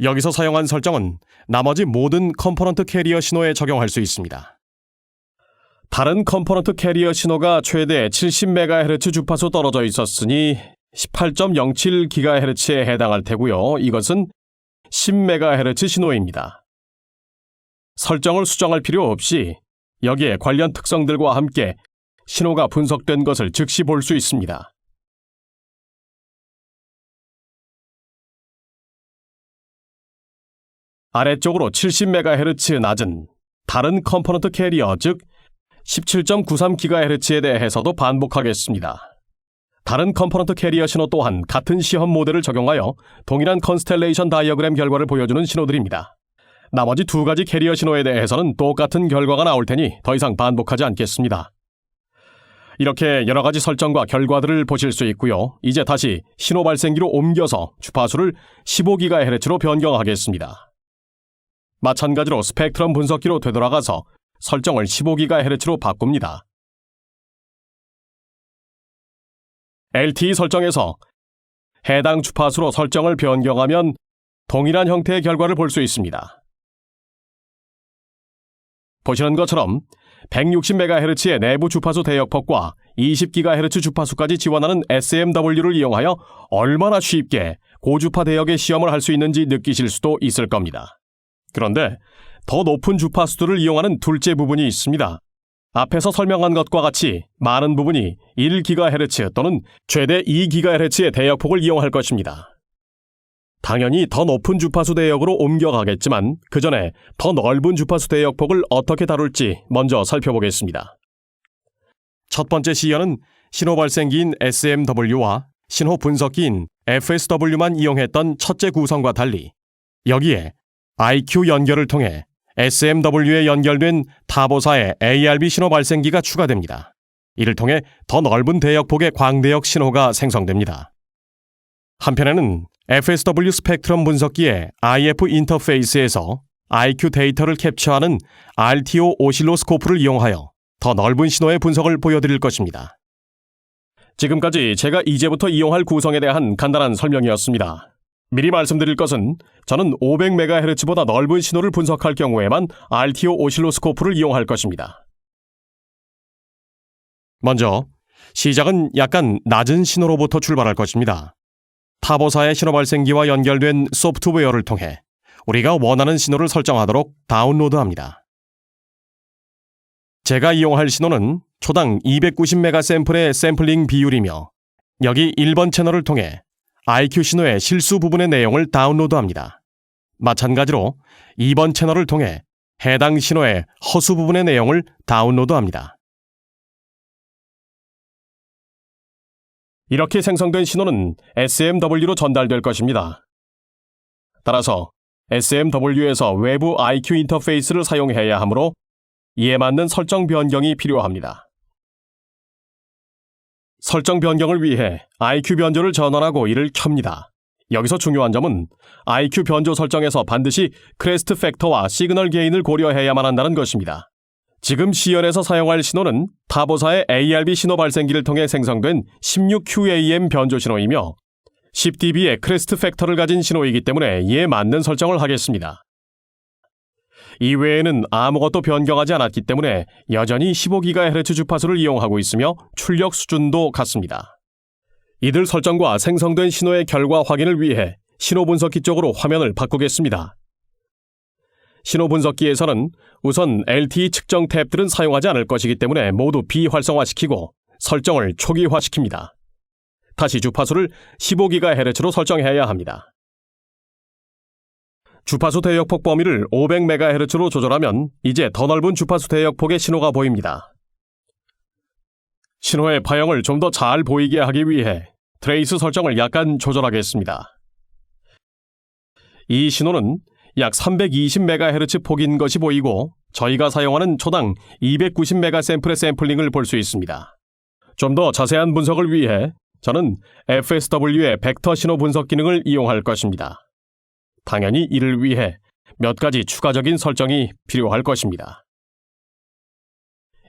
여기서 사용한 설정은 나머지 모든 컴포넌트 캐리어 신호에 적용할 수 있습니다. 다른 컴포넌트 캐리어 신호가 최대 70MHz 주파수 떨어져 있었으니 18.07GHz에 해당할 테고요. 이것은 10MHz 신호입니다. 설정을 수정할 필요 없이 여기에 관련 특성들과 함께 신호가 분석된 것을 즉시 볼 수 있습니다. 아래쪽으로 70MHz 낮은 다른 컴포넌트 캐리어 즉 17.93GHz에 대해서도 반복하겠습니다. 다른 컴포넌트 캐리어 신호 또한 같은 시험 모델을 적용하여 동일한 컨스텔레이션 다이어그램 결과를 보여주는 신호들입니다. 나머지 두 가지 캐리어 신호에 대해서는 똑같은 결과가 나올 테니 더 이상 반복하지 않겠습니다. 이렇게 여러 가지 설정과 결과들을 보실 수 있고요. 이제 다시 신호 발생기로 옮겨서 주파수를 15GHz로 변경하겠습니다. 마찬가지로 스펙트럼 분석기로 되돌아가서 설정을 15GHz로 바꿉니다. LTE 설정에서 해당 주파수로 설정을 변경하면 동일한 형태의 결과를 볼 수 있습니다. 보시는 것처럼 160MHz의 내부 주파수 대역폭과 20GHz 주파수까지 지원하는 SMW를 이용하여 얼마나 쉽게 고주파 대역의 시험을 할 수 있는지 느끼실 수도 있을 겁니다. 그런데 더 높은 주파수들을 이용하는 둘째 부분이 있습니다. 앞에서 설명한 것과 같이 많은 부분이 1GHz 또는 최대 2GHz의 대역폭을 이용할 것입니다. 당연히 더 높은 주파수 대역으로 옮겨가겠지만 그 전에 더 넓은 주파수 대역폭을 어떻게 다룰지 먼저 살펴보겠습니다. 첫 번째 시연은 신호 발생기인 SMW와 신호 분석기인 FSW만 이용했던 첫째 구성과 달리 여기에 IQ 연결을 통해 SMW에 연결된 타보사의 ARB 신호 발생기가 추가됩니다. 이를 통해 더 넓은 대역폭의 광대역 신호가 생성됩니다. 한편에는 FSW 스펙트럼 분석기의 IF 인터페이스에서 IQ 데이터를 캡처하는 RTO 오실로스코프를 이용하여 더 넓은 신호의 분석을 보여드릴 것입니다. 지금까지 제가 이제부터 이용할 구성에 대한 간단한 설명이었습니다. 미리 말씀드릴 것은 저는 500MHz보다 넓은 신호를 분석할 경우에만 RTO 오실로스코프를 이용할 것입니다. 먼저 시작은 약간 낮은 신호로부터 출발할 것입니다. 타보사의 신호 발생기와 연결된 소프트웨어를 통해 우리가 원하는 신호를 설정하도록 다운로드합니다. 제가 이용할 신호는 초당 290메가샘플의 샘플링 비율이며 여기 1번 채널을 통해 IQ 신호의 실수 부분의 내용을 다운로드합니다. 마찬가지로 2번 채널을 통해 해당 신호의 허수 부분의 내용을 다운로드합니다. 이렇게 생성된 신호는 SMW로 전달될 것입니다. 따라서 SMW에서 외부 IQ 인터페이스를 사용해야 하므로 이에 맞는 설정 변경이 필요합니다. 설정 변경을 위해 IQ 변조를 전환하고 이를 켭니다. 여기서 중요한 점은 IQ 변조 설정에서 반드시 크레스트 팩터와 시그널 게인을 고려해야만 한다는 것입니다. 지금 시연에서 사용할 신호는 타보사의 ARB 신호 발생기를 통해 생성된 16QAM 변조 신호이며 10dB의 크레스트 팩터를 가진 신호이기 때문에 이에 맞는 설정을 하겠습니다. 이외에는 아무것도 변경하지 않았기 때문에 여전히 15GHz 주파수를 이용하고 있으며 출력 수준도 같습니다. 이들 설정과 생성된 신호의 결과 확인을 위해 신호 분석기 쪽으로 화면을 바꾸겠습니다. 신호 분석기에서는 우선 LTE 측정 탭들은 사용하지 않을 것이기 때문에 모두 비활성화시키고 설정을 초기화시킵니다. 다시 주파수를 15GHz로 설정해야 합니다. 주파수 대역폭 범위를 500MHz로 조절하면 이제 더 넓은 주파수 대역폭의 신호가 보입니다. 신호의 파형을 좀 더 잘 보이게 하기 위해 트레이스 설정을 약간 조절하겠습니다. 이 신호는 약 320MHz 폭인 것이 보이고 저희가 사용하는 초당 290메가샘플의 샘플링을 볼 수 있습니다. 좀 더 자세한 분석을 위해 저는 FSW의 벡터 신호 분석 기능을 이용할 것입니다. 당연히 이를 위해 몇 가지 추가적인 설정이 필요할 것입니다.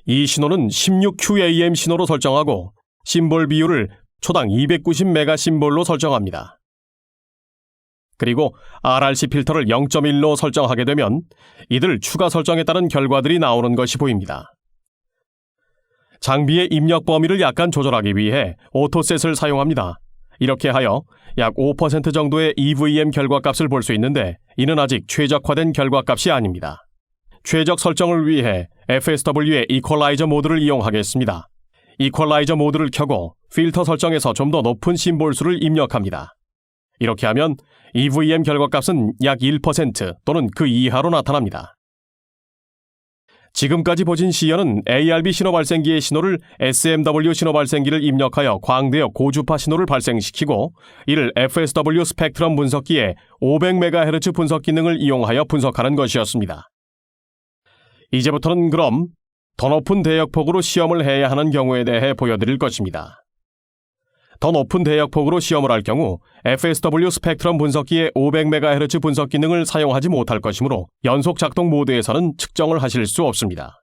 이 신호는 16QAM 신호로 설정하고 심볼 비율을 초당 290메가 심볼로 설정합니다. 그리고 RRC 필터를 0.1로 설정하게 되면 이들 추가 설정에 따른 결과들이 나오는 것이 보입니다. 장비의 입력 범위를 약간 조절하기 위해 오토셋을 사용합니다. 이렇게 하여 약 5% 정도의 EVM 결과값을 볼 수 있는데 이는 아직 최적화된 결과값이 아닙니다. 최적 설정을 위해 FSW의 이퀄라이저 모드를 이용하겠습니다. 이퀄라이저 모드를 켜고 필터 설정에서 좀 더 높은 심볼수를 입력합니다. 이렇게 하면 EVM 결과값은 약 1% 또는 그 이하로 나타납니다. 지금까지 보신 시연은 ARB 신호 발생기의 신호를 SMW 신호 발생기를 입력하여 광대역 고주파 신호를 발생시키고 이를 FSW 스펙트럼 분석기에 500MHz 분석 기능을 이용하여 분석하는 것이었습니다. 이제부터는 그럼 더 높은 대역폭으로 시험을 해야 하는 경우에 대해 보여드릴 것입니다. 더 높은 대역폭으로 시험을 할 경우 FSW 스펙트럼 분석기의 500MHz 분석 기능을 사용하지 못할 것이므로 연속 작동 모드에서는 측정을 하실 수 없습니다.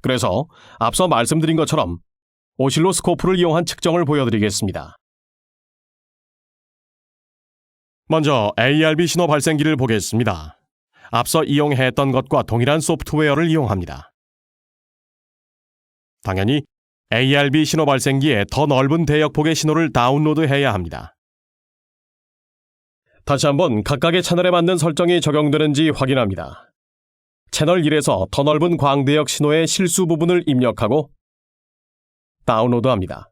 그래서 앞서 말씀드린 것처럼 오실로스코프를 이용한 측정을 보여드리겠습니다. 먼저 ARB 신호 발생기를 보겠습니다. 앞서 이용했던 것과 동일한 소프트웨어를 이용합니다. 당연히 ARB 신호 발생기에 더 넓은 대역폭의 신호를 다운로드해야 합니다. 다시 한번 각각의 채널에 맞는 설정이 적용되는지 확인합니다. 채널 1에서 더 넓은 광대역 신호의 실수 부분을 입력하고 다운로드합니다.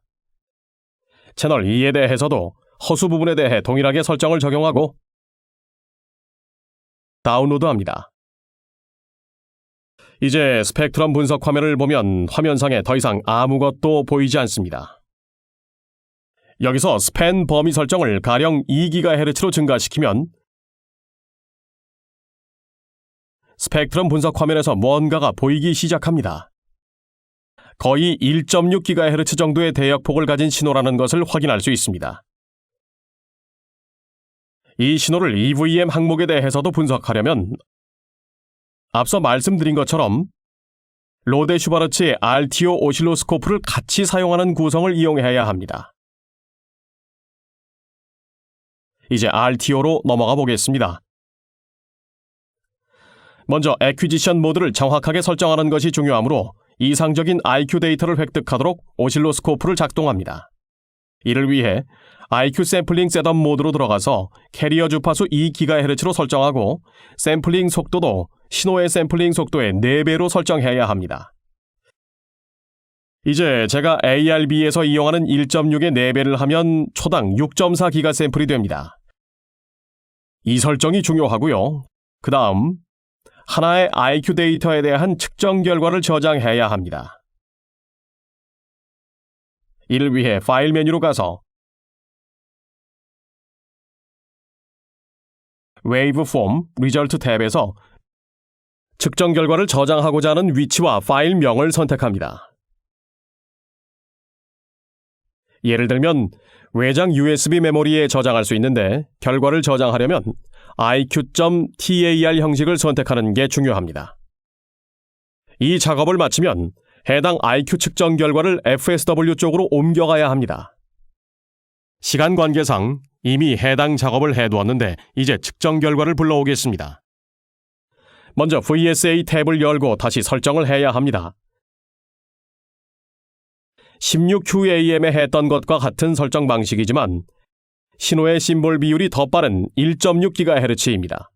채널 2에 대해서도 허수 부분에 대해 동일하게 설정을 적용하고 다운로드합니다. 이제 스펙트럼 분석 화면을 보면 화면상에 더 이상 아무것도 보이지 않습니다. 여기서 스팬 범위 설정을 가령 2GHz로 증가시키면 스펙트럼 분석 화면에서 무언가가 보이기 시작합니다. 거의 1.6GHz 정도의 대역폭을 가진 신호라는 것을 확인할 수 있습니다. 이 신호를 EVM 항목에 대해서도 분석하려면 앞서 말씀드린 것처럼 로데 슈바르츠의 RTO 오실로스코프를 같이 사용하는 구성을 이용해야 합니다. 이제 RTO로 넘어가 보겠습니다. 먼저 애퀴지션 모드를 정확하게 설정하는 것이 중요하므로 이상적인 IQ 데이터를 획득하도록 오실로스코프를 작동합니다. 이를 위해 IQ 샘플링 셋업 모드로 들어가서 캐리어 주파수 2GHz로 설정하고 샘플링 속도도 신호의 샘플링 속도의 4배로 설정해야 합니다. 이제 제가 ARB에서 이용하는 1.6의 4배를 하면 초당 6.4기가 샘플이 됩니다. 이 설정이 중요하고요. 그 다음 하나의 IQ 데이터에 대한 측정 결과를 저장해야 합니다. 이를 위해 파일 메뉴로 가서 Waveform Result 탭에서 측정 결과를 저장하고자 하는 위치와 파일명을 선택합니다. 예를 들면 외장 USB 메모리에 저장할 수 있는데 결과를 저장하려면 iq.tar 형식을 선택하는 게 중요합니다. 이 작업을 마치면 해당 IQ 측정 결과를 FSW 쪽으로 옮겨가야 합니다. 시간 관계상 이미 해당 작업을 해두었는데 이제 측정 결과를 불러오겠습니다. 먼저 VSA 탭을 열고 다시 설정을 해야 합니다. 16QAM에 했던 것과 같은 설정 방식이지만 신호의 심볼 비율이 더 빠른 1.6GHz입니다.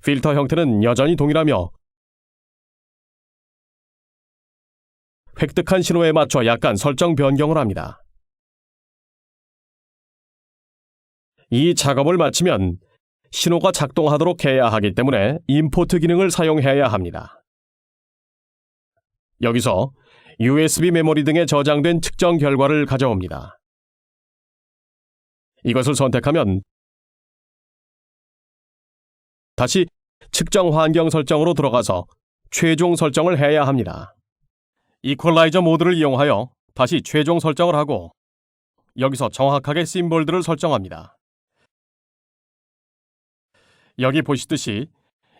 필터 형태는 여전히 동일하며 획득한 신호에 맞춰 약간 설정 변경을 합니다. 이 작업을 마치면 신호가 작동하도록 해야 하기 때문에 임포트 기능을 사용해야 합니다. 여기서 USB 메모리 등에 저장된 측정 결과를 가져옵니다. 이것을 선택하면 다시 측정 환경 설정으로 들어가서 최종 설정을 해야 합니다. 이퀄라이저 모드를 이용하여 다시 최종 설정을 하고 여기서 정확하게 심볼들을 설정합니다. 여기 보시듯이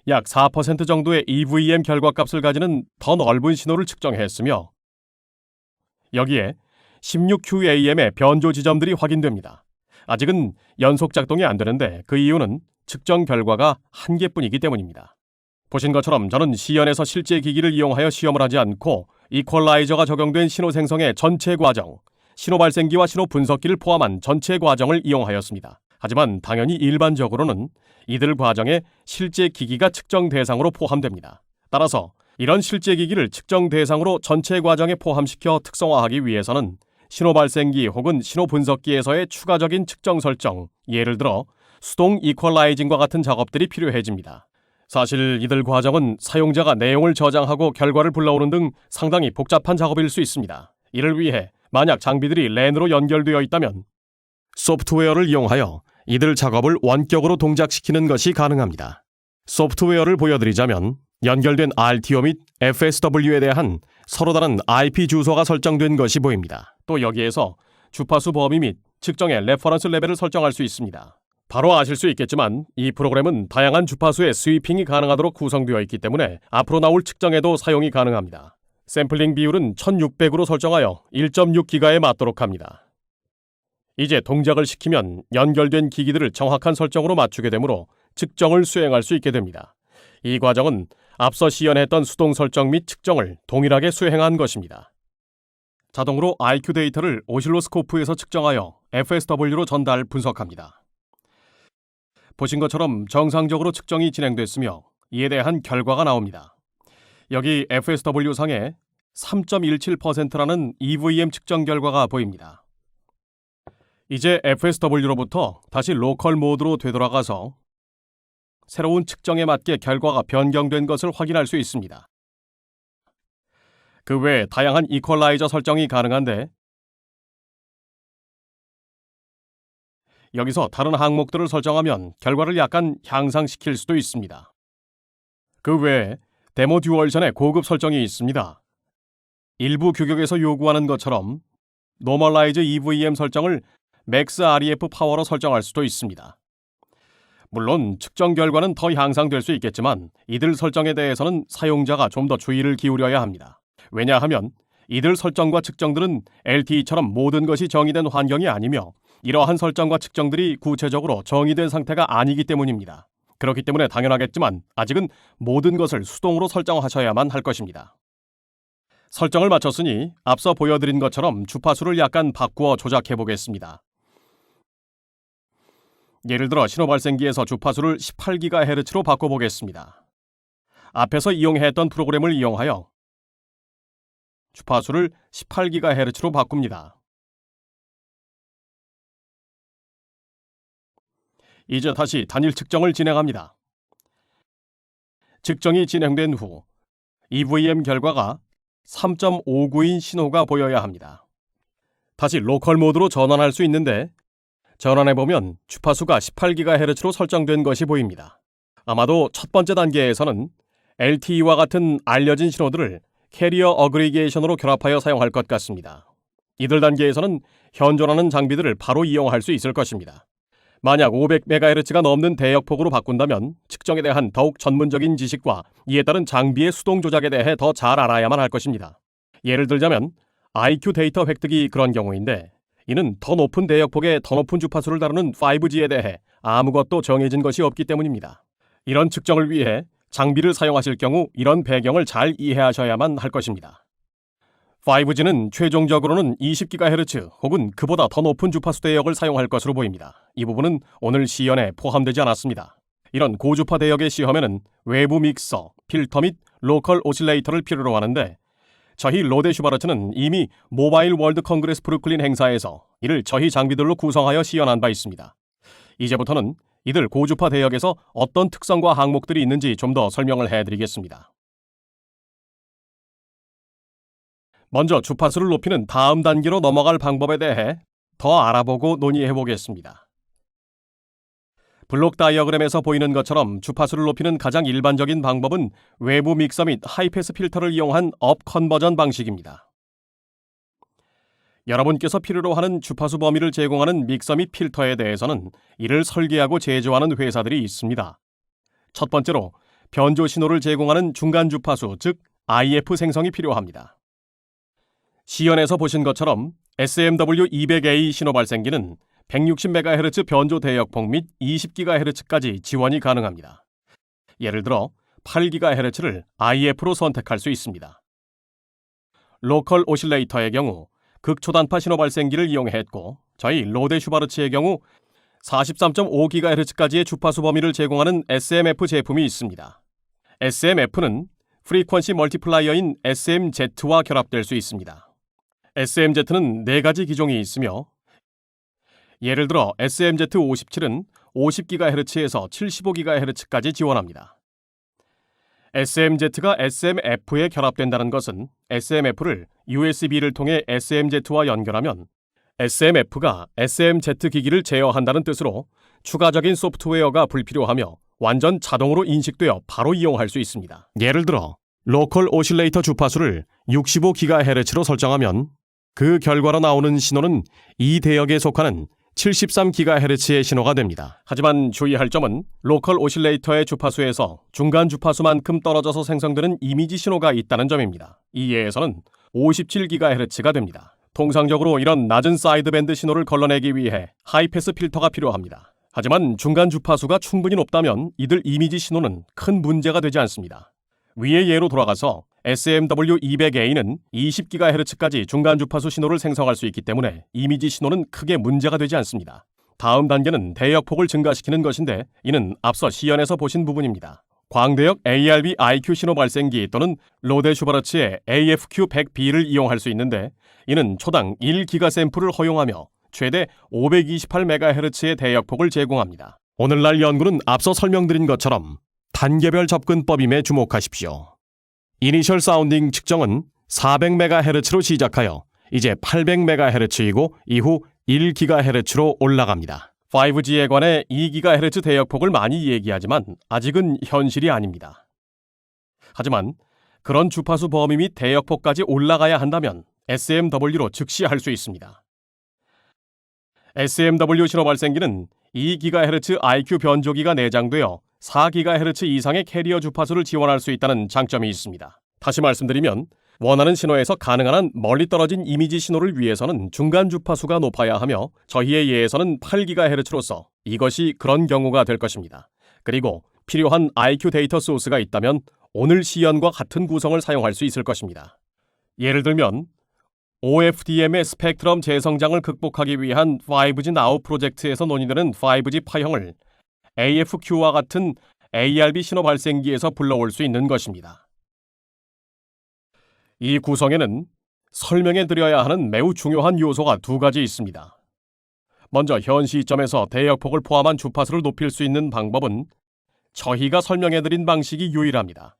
약 4% 정도의 EVM 결과값을 가지는 더 넓은 신호를 측정했으며 여기에 16QAM의 변조 지점들이 확인됩니다. 아직은 연속 작동이 안 되는데 그 이유는 측정 결과가 한 개뿐이기 때문입니다. 보신 것처럼 저는 시연에서 실제 기기를 이용하여 시험을 하지 않고 이퀄라이저가 적용된 신호 생성의 전체 과정, 신호 발생기와 신호 분석기를 포함한 전체 과정을 이용하였습니다. 하지만 당연히 일반적으로는 이들 과정에 실제 기기가 측정 대상으로 포함됩니다. 따라서 이런 실제 기기를 측정 대상으로 전체 과정에 포함시켜 특성화하기 위해서는 신호 발생기 혹은 신호 분석기에서의 추가적인 측정 설정, 예를 들어 수동 이퀄라이징과 같은 작업들이 필요해집니다. 사실 이들 과정은 사용자가 내용을 저장하고 결과를 불러오는 등 상당히 복잡한 작업일 수 있습니다. 이를 위해 만약 장비들이 랜으로 연결되어 있다면 소프트웨어를 이용하여 이들 작업을 원격으로 동작시키는 것이 가능합니다. 소프트웨어를 보여드리자면 연결된 RTO 및 FSW에 대한 서로 다른 IP 주소가 설정된 것이 보입니다. 또 여기에서 주파수 범위 및 측정의 레퍼런스 레벨을 설정할 수 있습니다. 바로 아실 수 있겠지만 이 프로그램은 다양한 주파수의 스위핑이 가능하도록 구성되어 있기 때문에 앞으로 나올 측정에도 사용이 가능합니다. 샘플링 비율은 1600으로 설정하여 1.6기가에 맞도록 합니다. 이제 동작을 시키면 연결된 기기들을 정확한 설정으로 맞추게 되므로 측정을 수행할 수 있게 됩니다. 이 과정은 앞서 시연했던 수동 설정 및 측정을 동일하게 수행한 것입니다. 자동으로 IQ 데이터를 오실로스코프에서 측정하여 FSW로 전달 분석합니다. 보신 것처럼 정상적으로 측정이 진행됐으며 이에 대한 결과가 나옵니다. 여기 FSW상에 3.17%라는 EVM 측정 결과가 보입니다. 이제 FSW로부터 다시 로컬 모드로 되돌아가서 새로운 측정에 맞게 결과가 변경된 것을 확인할 수 있습니다. 그 외에 다양한 이퀄라이저 설정이 가능한데 여기서 다른 항목들을 설정하면 결과를 약간 향상시킬 수도 있습니다. 그 외에 데모 듀얼션의 고급 설정이 있습니다. 일부 규격에서 요구하는 것처럼 노멀라이즈 EVM 설정을 맥스 REF 파워로 설정할 수도 있습니다. 물론 측정 결과는 더 향상될 수 있겠지만 이들 설정에 대해서는 사용자가 좀 더 주의를 기울여야 합니다. 왜냐하면 이들 설정과 측정들은 LTE처럼 모든 것이 정의된 환경이 아니며 이러한 설정과 측정들이 구체적으로 정의된 상태가 아니기 때문입니다. 그렇기 때문에 당연하겠지만 아직은 모든 것을 수동으로 설정하셔야만 할 것입니다. 설정을 마쳤으니 앞서 보여드린 것처럼 주파수를 약간 바꾸어 조작해 보겠습니다. 예를 들어 신호 발생기에서 주파수를 18GHz로 바꿔보겠습니다. 앞에서 이용했던 프로그램을 이용하여 주파수를 18GHz로 바꿉니다. 이제 다시 단일 측정을 진행합니다. 측정이 진행된 후 EVM 결과가 3.59인 신호가 보여야 합니다. 다시 로컬 모드로 전환할 수 있는데 전환해보면 주파수가 18GHz로 설정된 것이 보입니다. 아마도 첫 번째 단계에서는 LTE와 같은 알려진 신호들을 캐리어 어그리게이션으로 결합하여 사용할 것 같습니다. 이들 단계에서는 현존하는 장비들을 바로 이용할 수 있을 것입니다. 만약 500MHz가 넘는 대역폭으로 바꾼다면 측정에 대한 더욱 전문적인 지식과 이에 따른 장비의 수동 조작에 대해 더 잘 알아야만 할 것입니다. 예를 들자면 IQ 데이터 획득이 그런 경우인데, 이는 더 높은 대역폭의 더 높은 주파수를 다루는 5G에 대해 아무것도 정해진 것이 없기 때문입니다. 이런 측정을 위해 장비를 사용하실 경우 이런 배경을 잘 이해하셔야만 할 것입니다. 5G는 최종적으로는 20GHz 혹은 그보다 더 높은 주파수 대역을 사용할 것으로 보입니다. 이 부분은 오늘 시연에 포함되지 않았습니다. 이런 고주파 대역의 시험에는 외부 믹서, 필터 및 로컬 오실레이터를 필요로 하는데, 저희 로데 슈바르츠는 이미 모바일 월드 컨그레스 브루클린 행사에서 이를 저희 장비들로 구성하여 시연한 바 있습니다. 이제부터는 이들 고주파 대역에서 어떤 특성과 항목들이 있는지 좀 더 설명을 해드리겠습니다. 먼저 주파수를 높이는 다음 단계로 넘어갈 방법에 대해 더 알아보고 논의해보겠습니다. 블록 다이어그램에서 보이는 것처럼 주파수를 높이는 가장 일반적인 방법은 외부 믹서 및 하이패스 필터를 이용한 업 컨버전 방식입니다. 여러분께서 필요로 하는 주파수 범위를 제공하는 믹서 및 필터에 대해서는 이를 설계하고 제조하는 회사들이 있습니다. 첫 번째로 변조 신호를 제공하는 중간 주파수, 즉 IF 생성이 필요합니다. 시연에서 보신 것처럼 SMW200A 신호 발생기는 160MHz 변조 대역폭 및 20GHz까지 지원이 가능합니다. 예를 들어 8GHz를 IF로 선택할 수 있습니다. 로컬 오실레이터의 경우 극초단파 신호 발생기를 이용했고, 저희 로데 슈바르츠의 경우 43.5GHz까지의 주파수 범위를 제공하는 SMF 제품이 있습니다. SMF는 프리퀀시 멀티플라이어인 SMZ와 결합될 수 있습니다. SMZ는 4가지 기종이 있으며, 예를 들어 SMZ57은 50GHz에서 75GHz까지 지원합니다. SMZ가 SMF에 결합된다는 것은 SMF를 USB를 통해 SMZ와 연결하면 SMF가 SMZ 기기를 제어한다는 뜻으로 추가적인 소프트웨어가 불필요하며 완전 자동으로 인식되어 바로 이용할 수 있습니다. 예를 들어 로컬 오실레이터 주파수를 65GHz로 설정하면 그 결과로 나오는 신호는 이 대역에 속하는 73GHz의 신호가 됩니다. 하지만 주의할 점은 로컬 오실레이터의 주파수에서 중간 주파수만큼 떨어져서 생성되는 이미지 신호가 있다는 점입니다. 이 예에서는 57GHz가 됩니다. 통상적으로 이런 낮은 사이드밴드 신호를 걸러내기 위해 하이패스 필터가 필요합니다. 하지만 중간 주파수가 충분히 높다면 이들 이미지 신호는 큰 문제가 되지 않습니다. 위의 예로 돌아가서 SMW200A는 20GHz까지 중간 주파수 신호를 생성할 수 있기 때문에 이미지 신호는 크게 문제가 되지 않습니다. 다음 단계는 대역폭을 증가시키는 것인데, 이는 앞서 시연에서 보신 부분입니다. 광대역 ARB IQ 신호 발생기 또는 로데 슈바르츠의 AFQ100B를 이용할 수 있는데, 이는 초당 1기가 샘플을 허용하며 최대 528MHz의 대역폭을 제공합니다. 오늘날 연구는 앞서 설명드린 것처럼 단계별 접근법임에 주목하십시오. 이니셜 사운딩 측정은 400MHz로 시작하여 이제 800MHz이고 이후 1GHz로 올라갑니다. 5G에 관해 2GHz 대역폭을 많이 얘기하지만 아직은 현실이 아닙니다. 하지만 그런 주파수 범위 및 대역폭까지 올라가야 한다면 SMW로 즉시 할 수 있습니다. SMW 신호 발생기는 2GHz IQ 변조기가 내장되어 4GHz 이상의 캐리어 주파수를 지원할 수 있다는 장점이 있습니다. 다시 말씀드리면 원하는 신호에서 가능한 한 멀리 떨어진 이미지 신호를 위해서는 중간 주파수가 높아야 하며, 저희의 예에서는 8GHz로서 이것이 그런 경우가 될 것입니다. 그리고 필요한 IQ 데이터 소스가 있다면 오늘 시연과 같은 구성을 사용할 수 있을 것입니다. 예를 들면 OFDM의 스펙트럼 재성장을 극복하기 위한 5G Now 프로젝트에서 논의되는 5G 파형을 AFQ와 같은 ARB 신호 발생기에서 불러올 수 있는 것입니다. 이 구성에는 설명해 드려야 하는 매우 중요한 요소가 2가지 있습니다. 먼저 현 시점에서 대역폭을 포함한 주파수를 높일 수 있는 방법은 저희가 설명해 드린 방식이 유일합니다.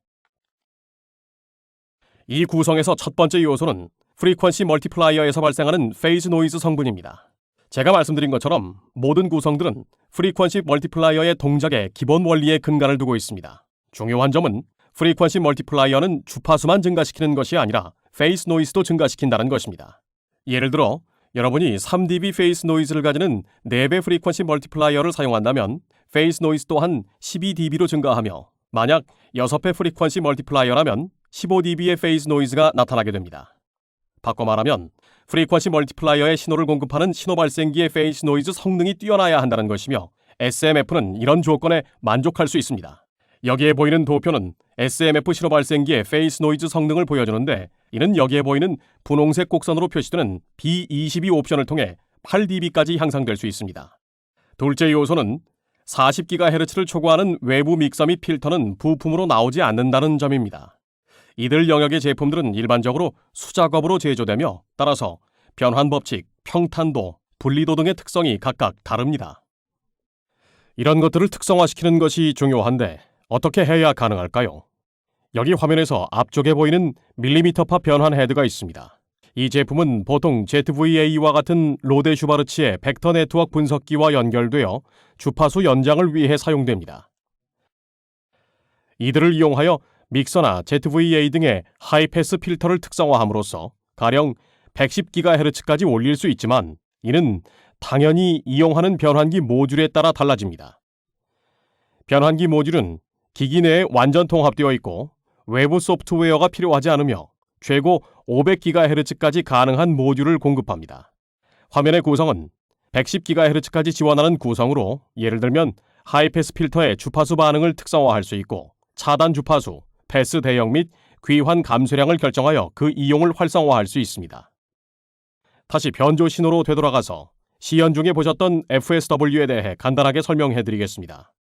이 구성에서 첫 번째 요소는 프리퀀시 멀티플라이어에서 발생하는 페이즈 노이즈 성분입니다. 제가 말씀드린 것처럼 모든 구성들은 프리퀀시 멀티플라이어의 동작의 기본 원리에 근간을 두고 있습니다. 중요한 점은 프리퀀시 멀티플라이어는 주파수만 증가시키는 것이 아니라 페이스 노이즈도 증가시킨다는 것입니다. 예를 들어 여러분이 3dB 페이스 노이즈를 가지는 4배 프리퀀시 멀티플라이어를 사용한다면 페이스 노이즈 또한 12dB로 증가하며 만약 6배 프리퀀시 멀티플라이어라면 15dB의 페이스 노이즈가 나타나게 됩니다. 바꿔 말하면 프리퀀시 멀티플라이어에 신호를 공급하는 신호 발생기의 페이스 노이즈 성능이 뛰어나야 한다는 것이며 SMF는 이런 조건에 만족할 수 있습니다. 여기에 보이는 도표는 SMF 신호 발생기의 페이스 노이즈 성능을 보여주는데 이는 여기에 보이는 분홍색 곡선으로 표시되는 B22 옵션을 통해 8dB까지 향상될 수 있습니다. 둘째 요소는 40GHz를 초과하는 외부 믹서 및 필터는 부품으로 나오지 않는다는 점입니다. 이들 영역의 제품들은 일반적으로 수작업으로 제조되며 따라서 변환 법칙, 평탄도, 분리도 등의 특성이 각각 다릅니다. 이런 것들을 특성화시키는 것이 중요한데 어떻게 해야 가능할까요? 여기 화면에서 앞쪽에 보이는 밀리미터파 변환 헤드가 있습니다. 이 제품은 보통 ZVA와 같은 로데 슈바르츠의 벡터 네트워크 분석기와 연결되어 주파수 연장을 위해 사용됩니다. 이들을 이용하여 믹서나 ZVA 등의 하이패스 필터를 특성화함으로써 가령 110GHz까지 올릴 수 있지만 이는 당연히 이용하는 변환기 모듈에 따라 달라집니다. 변환기 모듈은 기기 내에 완전 통합되어 있고 외부 소프트웨어가 필요하지 않으며 최고 500GHz까지 가능한 모듈을 공급합니다. 화면의 구성은 110GHz까지 지원하는 구성으로 예를 들면 하이패스 필터의 주파수 반응을 특성화할 수 있고 차단 주파수, 패스 대역 및 귀환 감소량을 결정하여 그 이용을 활성화할 수 있습니다. 다시 변조 신호로 되돌아가서 시연 중에 보셨던 FSW에 대해 간단하게 설명해 드리겠습니다.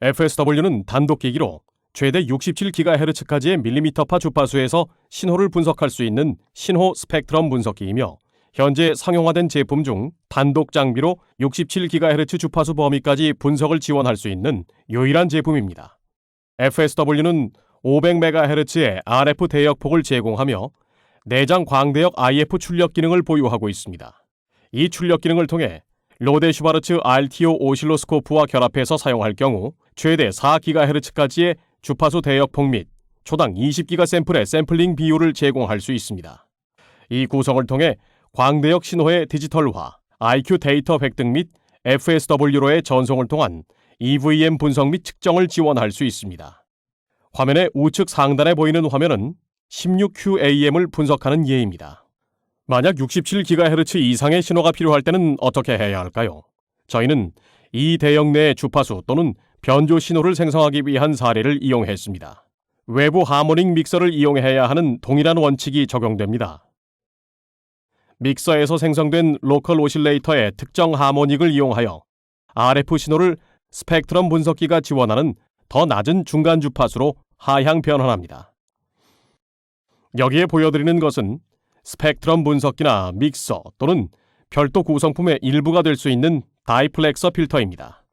FSW는 단독기기로 최대 67GHz까지의 밀리미터파 주파수에서 신호를 분석할 수 있는 신호 스펙트럼 분석기이며 현재 상용화된 제품 중 단독 장비로 67GHz 주파수 범위까지 분석을 지원할 수 있는 유일한 제품입니다. FSW는 500MHz의 RF 대역폭을 제공하며 내장 광대역 IF 출력 기능을 보유하고 있습니다. 이 출력 기능을 통해 로데 슈바르츠 RTO 오실로스코프와 결합해서 사용할 경우 최대 4GHz까지의 주파수 대역폭 및 초당 20기가 샘플의 샘플링 비율을 제공할 수 있습니다. 이 구성을 통해 광대역 신호의 디지털화, IQ 데이터 획득 및 FSW로의 전송을 통한 EVM 분석 및 측정을 지원할 수 있습니다. 화면의 우측 상단에 보이는 화면은 16QAM을 분석하는 예입니다. 만약 67GHz 이상의 신호가 필요할 때는 어떻게 해야 할까요? 저희는 이 대역 내의 주파수 또는 변조 신호를 생성하기 위한 사례를 이용했습니다. 외부 하모닉 믹서를 이용해야 하는 동일한 원칙이 적용됩니다. 믹서에서 생성된 로컬 오실레이터의 특정 하모닉을 이용하여 RF 신호를 스펙트럼 분석기가 지원하는 더 낮은 중간 주파수로 하향 변환합니다. 여기에 보여드리는 것은 스펙트럼 분석기나 믹서 또는 별도 구성품의 일부가 될 수 있는 다이플렉서 필터입니다.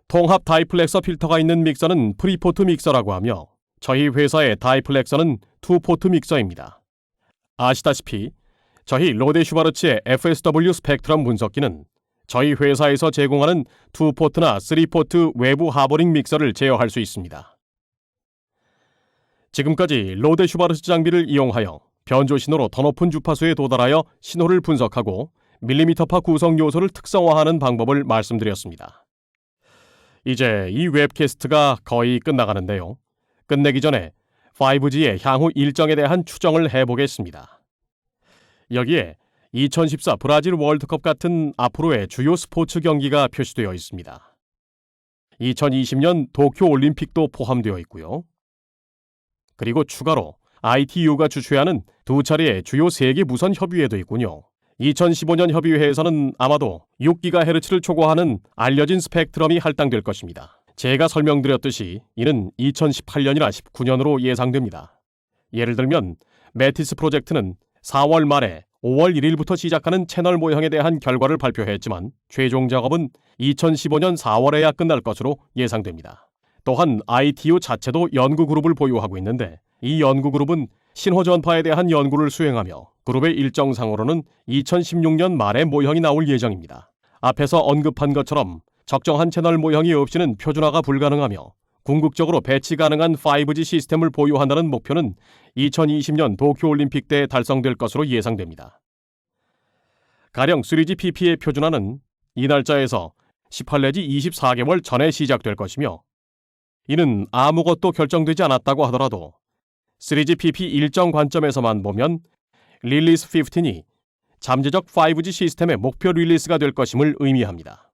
통합 다이플렉서 필터가 있는 믹서는 프리포트 믹서라고 하며 저희 회사의 다이플렉서는 투포트 믹서입니다. 아시다시피 저희 로데 슈바르츠의 FSW 스펙트럼 분석기는 저희 회사에서 제공하는 투포트나 쓰리포트 외부 하버링 믹서를 제어할 수 있습니다. 지금까지 로데 슈바르츠 장비를 이용하여 변조 신호로 더 높은 주파수에 도달하여 신호를 분석하고 밀리미터파 구성 요소를 특성화하는 방법을 말씀드렸습니다. 이제 이 웹캐스트가 거의 끝나가는데요. 끝내기 전에 5G의 향후 일정에 대한 추정을 해보겠습니다. 여기에 2014 브라질 월드컵 같은 앞으로의 주요 스포츠 경기가 표시되어 있습니다. 2020년 도쿄 올림픽도 포함되어 있고요. 그리고 추가로 ITU가 주최하는 두 차례의 주요 세계 무선 협의회도 있군요. 2015년 협의회에서는 아마도 6GHz를 초과하는 알려진 스펙트럼이 할당될 것입니다. 제가 설명드렸듯이 이는 2018년이나 19년으로 예상됩니다. 예를 들면 메티스 프로젝트는 4월 말에 5월 1일부터 시작하는 채널 모형에 대한 결과를 발표했지만 최종 작업은 2015년 4월에야 끝날 것으로 예상됩니다. 또한 ITU 자체도 연구그룹을 보유하고 있는데 이 연구그룹은 신호전파에 대한 연구를 수행하며 그룹의 일정상으로는 2016년 말에 모형이 나올 예정입니다. 앞에서 언급한 것처럼 적정한 채널 모형이 없이는 표준화가 불가능하며 궁극적으로 배치 가능한 5G 시스템을 보유한다는 목표는 2020년 도쿄올림픽 때 달성될 것으로 예상됩니다. 가령 3GPP의 표준화는 이 날짜에서 18 내지 24개월 전에 시작될 것이며 이는 아무것도 결정되지 않았다고 하더라도 3GPP 일정 관점에서만 보면 릴리스 15이 잠재적 5G 시스템의 목표 릴리스가 될 것임을 의미합니다.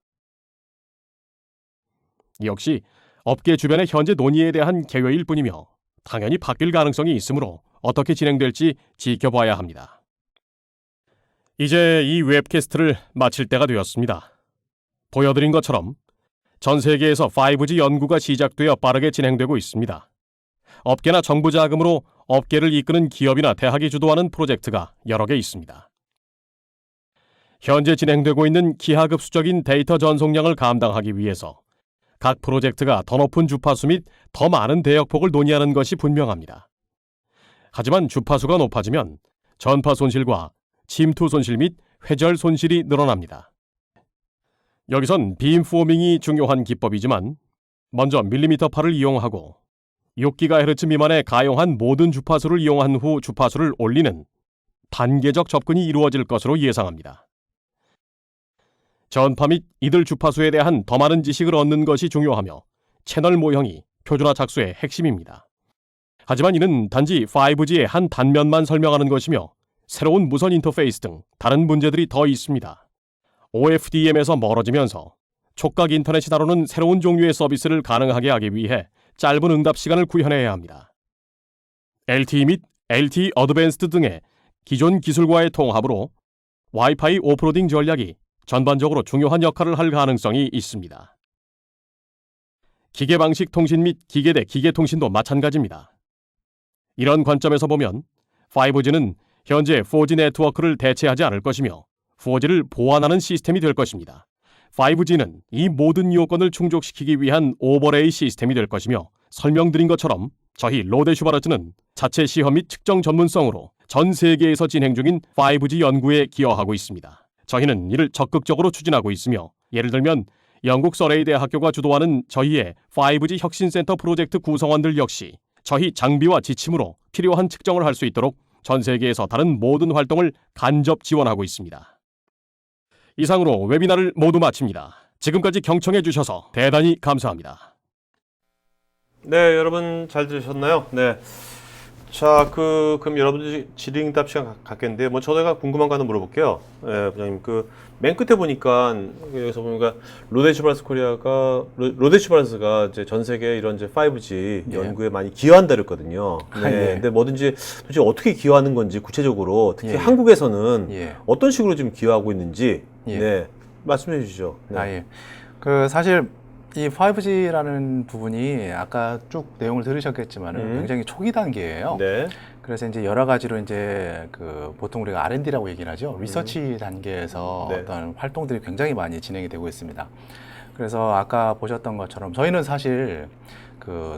역시 업계 주변의 현재 논의에 대한 개요일 뿐이며 당연히 바뀔 가능성이 있으므로 어떻게 진행될지 지켜봐야 합니다. 이제 이 웹캐스트를 마칠 때가 되었습니다. 보여드린 것처럼 전 세계에서 5G 연구가 시작되어 빠르게 진행되고 있습니다. 업계나 정부 자금으로 업계를 이끄는 기업이나 대학이 주도하는 프로젝트가 여러 개 있습니다. 현재 진행되고 있는 기하급수적인 데이터 전송량을 감당하기 위해서 각 프로젝트가 더 높은 주파수 및 더 많은 대역폭을 논의하는 것이 분명합니다. 하지만 주파수가 높아지면 전파 손실과 침투 손실 및 회절 손실이 늘어납니다. 여기선 빔포밍이 중요한 기법이지만 먼저 밀리미터파를 이용하고 6GHz 미만의 가용한 모든 주파수를 이용한 후 주파수를 올리는 단계적 접근이 이루어질 것으로 예상합니다. 전파 및 이들 주파수에 대한 더 많은 지식을 얻는 것이 중요하며 채널 모형이 표준화 착수의 핵심입니다. 하지만 이는 단지 5G의 한 단면만 설명하는 것이며 새로운 무선 인터페이스 등 다른 문제들이 더 있습니다. OFDM에서 멀어지면서 촉각 인터넷이 다루는 새로운 종류의 서비스를 가능하게 하기 위해 짧은 응답 시간을 구현해야 합니다. LTE 및 LTE 어드밴스드 등의 기존 기술과의 통합으로 와이파이 오프로딩 전략이 전반적으로 중요한 역할을 할 가능성이 있습니다. 기계 방식 통신 및 기계 대 기계 통신도 마찬가지입니다. 이런 관점에서 보면 5G는 현재 4G 네트워크를 대체하지 않을 것이며 4G를 보완하는 시스템이 될 것입니다. 5G는 이 모든 요건을 충족시키기 위한 오버레이 시스템이 될 것이며 설명드린 것처럼 저희 로데슈바르츠는 자체 시험 및 측정 전문성으로 전 세계에서 진행 중인 5G 연구에 기여하고 있습니다. 저희는 이를 적극적으로 추진하고 있으며 예를 들면 영국 서레이 대학교가 주도하는 저희의 5G 혁신센터 프로젝트 구성원들 역시 저희 장비와 지침으로 필요한 측정을 할 수 있도록 전 세계에서 다른 모든 활동을 간접 지원하고 있습니다. 이상으로 웨비나를 모두 마칩니다. 지금까지 경청해 주셔서 대단히 감사합니다. 네, 여러분 잘 들으셨나요? 네. 자, 그럼 여러분들이 질의응답 시간 갖겠는데, 뭐 저희가 궁금한 거 하나 물어볼게요. 예, 부장님, 맨 끝에 보니까 여기서 보니까 로데슈바르츠가 이제 전 세계 이런 이제 5G 연구에 많이 기여한다 그랬거든요. 네. 근데 뭐든지 도대체 어떻게 기여하는 건지 구체적으로 특히 한국에서는 어떤 식으로 지금 기여하고 있는지 네, 말씀해 주시죠. 네. 사실 이 5G라는 부분이 아까 쭉 내용을 들으셨겠지만은 굉장히 초기 단계예요. 네. 그래서 이제 여러 가지로 이제 보통 우리가 R&D라고 얘기를 하죠. 리서치 단계에서 어떤 활동들이 굉장히 많이 진행이 되고 있습니다. 그래서 아까 보셨던 것처럼 저희는 사실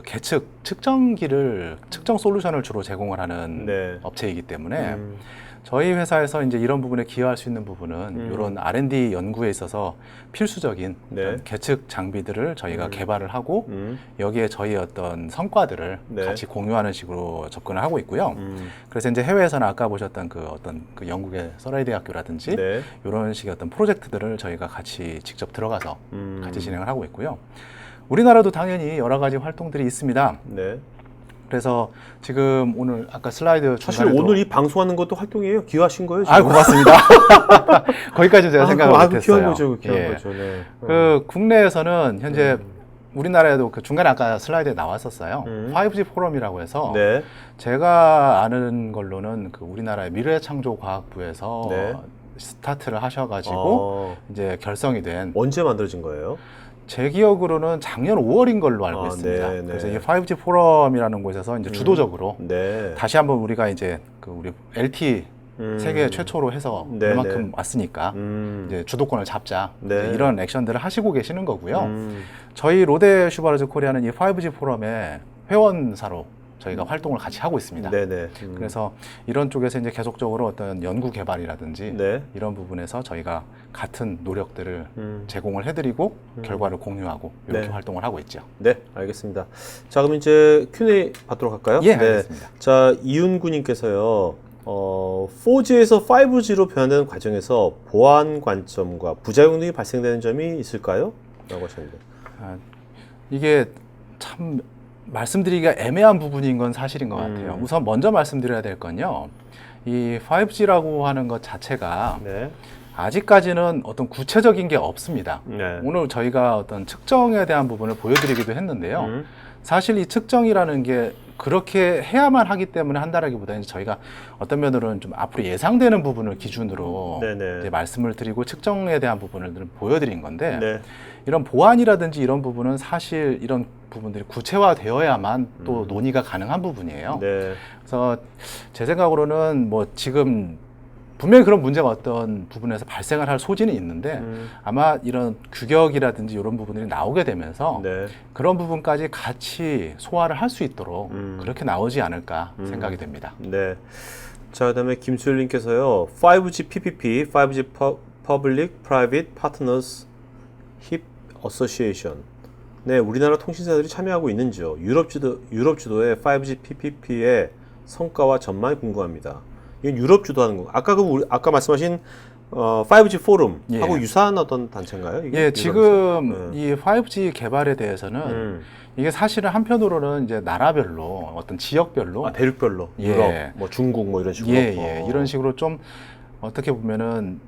계측, 측정 솔루션을 주로 제공을 하는 업체이기 때문에 저희 회사에서 이제 이런 부분에 기여할 수 있는 부분은 이런 R&D 연구에 있어서 필수적인 계측 장비들을 저희가 개발을 하고 여기에 저희 어떤 성과들을 같이 공유하는 식으로 접근을 하고 있고요. 그래서 이제 해외에서는 아까 보셨던 영국의 서레이 대학교라든지 이런 식의 어떤 프로젝트들을 저희가 같이 직접 들어가서 같이 진행을 하고 있고요. 우리나라도 당연히 여러 가지 활동들이 있습니다. 그래서 지금 오늘 아까 슬라이드 사실 오늘 이 방송하는 것도 활동이에요? 기여하신 거예요? 지금? 고맙습니다. 거기까지 제가 생각을 못했어요. 귀한 거죠, 귀한 거죠. 네. 국내에서는 현재 우리나라에도 중간에 아까 슬라이드에 나왔었어요. 5G 포럼이라고 해서 제가 아는 걸로는 우리나라의 미래창조과학부에서 스타트를 하셔가지고 이제 결성이 된. 언제 만들어진 거예요? 제 기억으로는 작년 5월인 걸로 알고 있습니다. 그래서 이 5G 포럼이라는 곳에서 이제 주도적으로 다시 한번 우리가 이제 우리 LTE 세계 최초로 해서 그만큼 왔으니까 이제 주도권을 잡자 이런 액션들을 하시고 계시는 거고요. 저희 로데슈바르츠 코리아는 이 5G 포럼의 회원사로 저희가 활동을 같이 하고 있습니다. 네네. 그래서 이런 쪽에서 이제 계속적으로 어떤 연구 개발이라든지 네. 이런 부분에서 저희가 같은 노력들을 제공을 해드리고 결과를 공유하고 이렇게 네. 활동을 하고 있죠. 네, 알겠습니다. 자, 그럼 이제 Q&A 받도록 할까요? 예, 네. 알겠습니다. 자, 이윤구님께서요. 4G에서 5G로 변화되는 과정에서 보안 관점과 부작용 등이 발생되는 점이 있을까요? 라고 하셨는데. 이게 참 말씀드리기가 애매한 부분인 건 사실인 것 같아요. 우선 먼저 말씀드려야 될 건요. 이 5G라고 하는 것 자체가 네. 아직까지는 어떤 구체적인 게 없습니다. 네. 오늘 저희가 어떤 측정에 대한 부분을 보여드리기도 했는데요. 사실 이 측정이라는 게 그렇게 해야만 하기 때문에 한다라기보다는 저희가 어떤 면으로는 좀 앞으로 예상되는 부분을 기준으로 네네. 이제 말씀을 드리고 측정에 대한 부분을 보여드린 건데 네. 이런 보안이라든지 이런 부분은 사실 이런 부분들이 구체화되어야만 또 논의가 가능한 부분이에요. 네. 그래서 제 생각으로는 뭐 지금 분명히 그런 문제가 어떤 부분에서 발생을 할 소지는 있는데 아마 이런 규격이라든지 이런 부분들이 나오게 되면서 네. 그런 부분까지 같이 소화를 할 수 있도록 그렇게 나오지 않을까 생각이 됩니다. 네. 자, 그다음에 김수열님께서요. 5G PPP, 5G Public Private Partners HIP Association. 네, 우리나라 통신사들이 참여하고 있는지요? 유럽 주도의 5G PPP의 성과와 전망이 궁금합니다. 이건 유럽 주도하는 거. 아까 말씀하신 5G 포럼하고 예. 유사한 어떤 단체인가요? 이게 예, 지금 유럽에서? 이 5G 개발에 대해서는 이게 사실은 한편으로는 이제 나라별로 어떤 지역별로 대륙별로 예. 유럽, 뭐 중국 뭐 이런 식으로. 예, 이런 식으로 좀 어떻게 보면은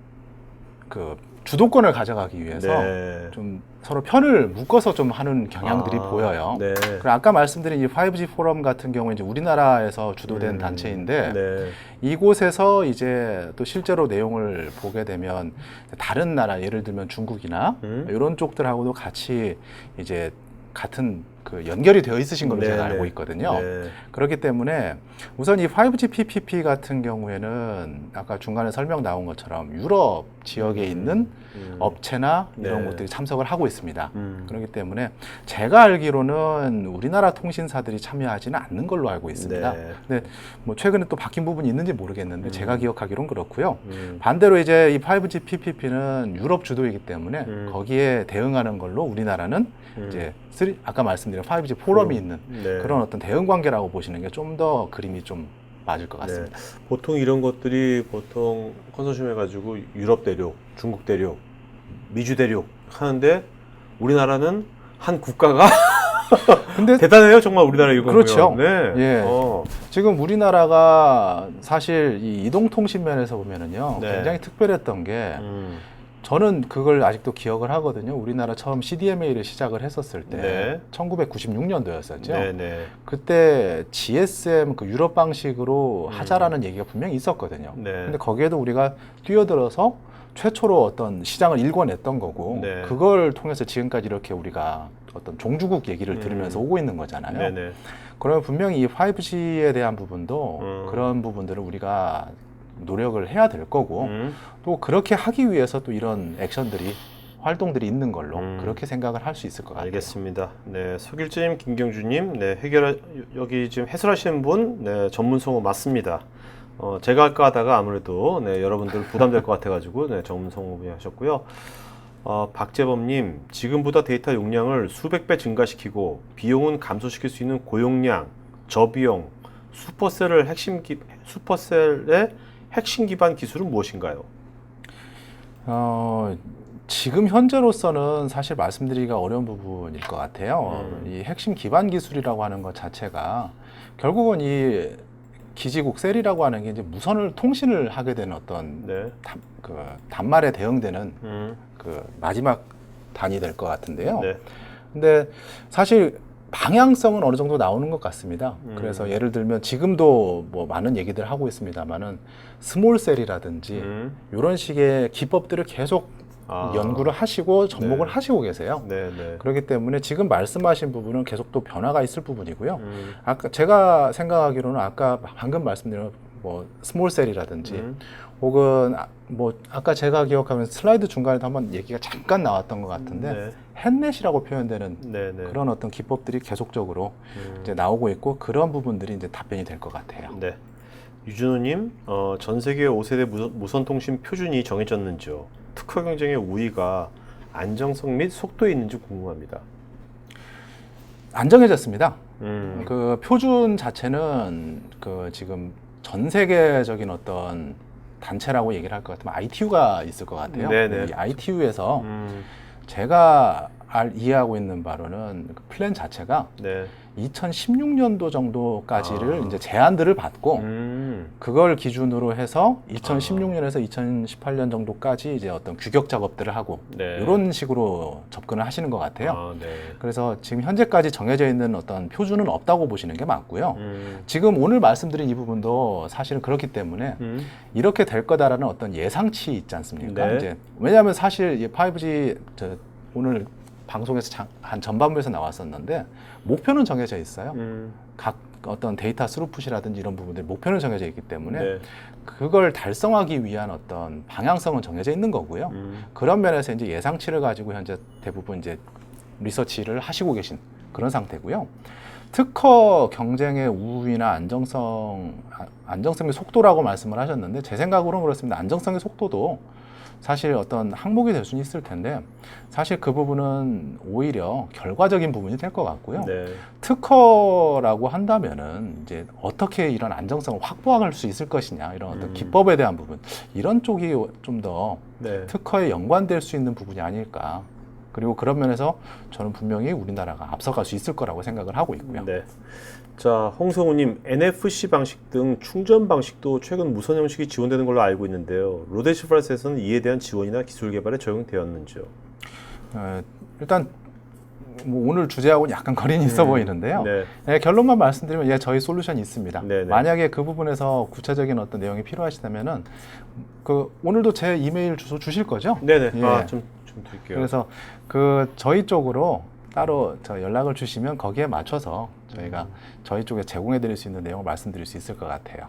그 주도권을 가져가기 위해서 네. 좀 서로 편을 묶어서 좀 하는 경향들이 보여요. 네. 그리고 아까 말씀드린 이 5G 포럼 같은 경우에 이제 우리나라에서 주도된 단체인데 네. 이곳에서 이제 또 실제로 내용을 보게 되면 다른 나라 예를 들면 중국이나 이런 쪽들하고도 같이 이제 같은 그 연결이 되어 있으신 걸로 제가 알고 있거든요. 네. 그렇기 때문에 우선 이 5G PPP 같은 경우에는 아까 중간에 설명 나온 것처럼 유럽 지역에 있는 업체나 이런 네. 곳들이 참석을 하고 있습니다. 그렇기 때문에 제가 알기로는 우리나라 통신사들이 참여하지는 않는 걸로 알고 있습니다. 네. 근데 뭐 최근에 또 바뀐 부분이 있는지 모르겠는데 제가 기억하기로는 그렇고요. 반대로 이제 이 5G PPP는 유럽 주도이기 때문에 거기에 대응하는 걸로 우리나라는 이제 아까 말씀드린 5G 포럼이 있는 네. 그런 어떤 대응 관계라고 보시는 게 좀 더 그림이 좀 맞을 것 같습니다. 네. 보통 이런 것들이 보통 컨소시엄 해가지고 유럽 대륙, 중국 대륙, 미주 대륙 하는데 우리나라는 한 국가가 근데 대단해요 정말 우리나라 이거 그렇죠. 보면. 네. 예. 지금 우리나라가 사실 이 이동통신 면에서 보면은요 네. 굉장히 특별했던 게 저는 그걸 아직도 기억을 하거든요. 우리나라 처음 CDMA를 시작을 했었을 때 네. 1996년도였었죠. 네, 네. 그때 GSM 그 유럽 방식으로 하자라는 얘기가 분명히 있었거든요. 네. 근데 거기에도 우리가 뛰어들어서 최초로 어떤 시장을 일궈냈던 거고 네. 그걸 통해서 지금까지 이렇게 우리가 어떤 종주국 얘기를 들으면서 오고 있는 거잖아요. 네, 네. 그러면 분명히 이 5G에 대한 부분도 그런 부분들을 우리가 노력을 해야 될 거고 또 그렇게 하기 위해서 또 이런 액션들이 활동들이 있는 걸로 그렇게 생각을 할 수 있을 것 같아요. 알겠습니다. 네, 석일재님, 김경주님, 네, 여기 지금 해설하시는 분, 네, 전문 성우 맞습니다. 제가 할까 하다가 아무래도 네, 여러분들 부담될 것 같아가지고 네, 전문 성우분이 하셨고요. 박재범님, 지금보다 데이터 용량을 수백 배 증가시키고 비용은 감소시킬 수 있는 고용량, 저비용, 슈퍼셀의 핵심 기반 기술은 무엇인가요? 지금 현재로서는 사실 말씀드리기가 어려운 부분일 것 같아요. 이 핵심 기반 기술이라고 하는 것 자체가 결국은 이 기지국 셀이라고 하는 게 이제 무선을 통신을 하게 되는 어떤 네. 그 단말에 대응되는 그 마지막 단이 될 것 같은데요. 네. 근데 사실 방향성은 어느 정도 나오는 것 같습니다. 그래서 예를 들면 지금도 뭐 많은 얘기들 하고 있습니다만은 스몰셀이라든지 이런 식의 기법들을 계속 연구를 하시고 접목을 네. 하시고 계세요. 네, 네. 그렇기 때문에 지금 말씀하신 부분은 계속 또 변화가 있을 부분이고요. 아까 제가 생각하기로는 아까 방금 말씀드린 뭐 스몰셀이라든지 혹은 뭐 아까 제가 기억하면 슬라이드 중간에도 한번 얘기가 잠깐 나왔던 것 같은데 햇넷이라고 표현되는 네네. 그런 어떤 기법들이 계속적으로 이제 나오고 있고 그런 부분들이 이제 답변이 될 것 같아요. 네. 유준호님, 전 세계 5세대 무선통신 표준이 정해졌는지요? 특허 경쟁의 우위가 안정성 및 속도에 있는지 궁금합니다. 안 정해졌습니다. 음. 그 표준 자체는 그 지금 전 세계적인 어떤 단체라고 얘기를 할 것 같으면 ITU가 있을 것 같아요. 네네. 이 ITU에서 음. 제가 이해하고 있는 바로는 그 플랜 자체가 네. 2016년도 정도까지를 이제 제안들을 받고 그걸 기준으로 해서 2016년에서 2018년 정도까지 이제 어떤 규격 작업들을 하고 네. 이런 식으로 접근을 하시는 것 같아요. 네. 그래서 지금 현재까지 정해져 있는 어떤 표준은 없다고 보시는 게 맞고요. 지금 오늘 말씀드린 이 부분도 사실은 그렇기 때문에 이렇게 될 거다라는 어떤 예상치 있지 않습니까? 네. 이제 왜냐하면 사실 이 5G 오늘 방송에서 한 전반부에서 나왔었는데 목표는 정해져 있어요. 각 어떤 데이터 스루풋이라든지 이런 부분들이 목표는 정해져 있기 때문에 네. 그걸 달성하기 위한 어떤 방향성은 정해져 있는 거고요. 그런 면에서 이제 예상치를 가지고 현재 대부분 이제 리서치를 하시고 계신 그런 상태고요. 특허 경쟁의 우위나 안정성의 속도라고 말씀을 하셨는데 제 생각으로는 그렇습니다. 안정성의 속도도 사실 어떤 항목이 될 수는 있을 텐데 사실 그 부분은 오히려 결과적인 부분이 될 것 같고요. 네. 특허라고 한다면은 이제 어떻게 이런 안정성을 확보할 수 있을 것이냐 이런 어떤 기법에 대한 부분 이런 쪽이 좀 더 네. 특허에 연관될 수 있는 부분이 아닐까. 그리고 그런 면에서 저는 분명히 우리나라가 앞서갈 수 있을 거라고 생각을 하고 있고요. 네. 자, 홍성우님, NFC 방식 등 충전 방식도 최근 무선 형식이 지원되는 걸로 알고 있는데요. 로데시프라스에서는 이에 대한 지원이나 기술 개발에 적용되었는지요? 일단 뭐 오늘 주제하고는 약간 거리는 있어 보이는데요. 네. 네, 결론만 말씀드리면 예, 저희 솔루션이 있습니다. 네네. 만약에 그 부분에서 구체적인 어떤 내용이 필요하시다면은 그 오늘도 제 이메일 주소 주실 거죠? 네네. 예. 좀 드릴게요. 그래서 그 저희 쪽으로 따로 연락을 주시면 거기에 맞춰서 저희가 저희 쪽에 제공해 드릴 수 있는 내용을 말씀드릴 수 있을 것 같아요.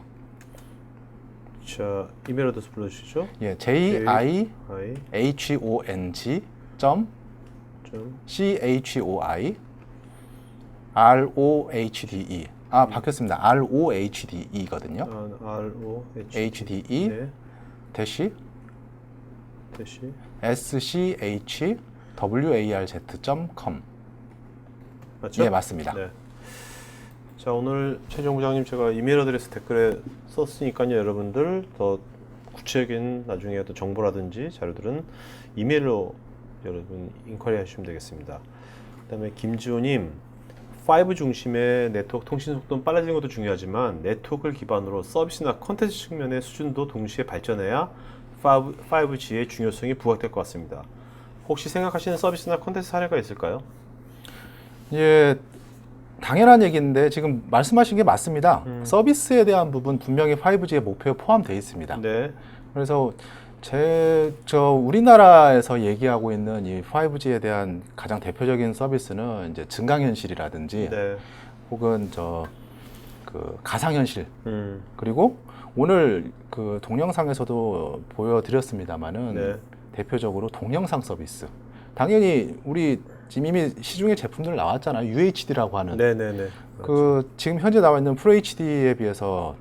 자, 이메일 어드레스 불러주시죠. 예, JIHONG CHOI ROHDE 바뀌었습니다. ROHDE거든요. HDE 네. 대시 대시 schwarz.com 맞죠? 예, 맞습니다. 네. 자, 오늘 최종 부장님 제가 이메일 어드레스 댓글에 썼으니까요. 여러분들 더 구체적인 나중에 또 정보라든지 자료들은 이메일로 여러분 인쿼리 하시면 되겠습니다. 그다음에 김지호님, 5 중심의 네트워크 통신 속도는 빨라지는 것도 중요하지만 네트워크를 기반으로 서비스나 콘텐츠 측면의 수준도 동시에 발전해야 5G의 중요성이 부각될 것 같습니다. 혹시 생각하시는 서비스나 콘텐츠 사례가 있을까요? 예, 당연한 얘기인데 지금 말씀하신 게 맞습니다. 서비스에 대한 부분 분명히 5G의 목표에 포함되어 있습니다. 네. 그래서 우리나라에서 얘기하고 있는 이 5G에 대한 가장 대표적인 서비스는 이제 증강현실이라든지 네. 혹은 그 가상현실 그리고 오늘 그 동영상에서도 보여드렸습니다만은 네. 대표적으로 동영상 서비스. 당연히 우리 지금 이미 시중에 제품들 나왔잖아요. UHD라고 하는. 네네네. 그 지금 현재 나와 있는 FHD에 비해서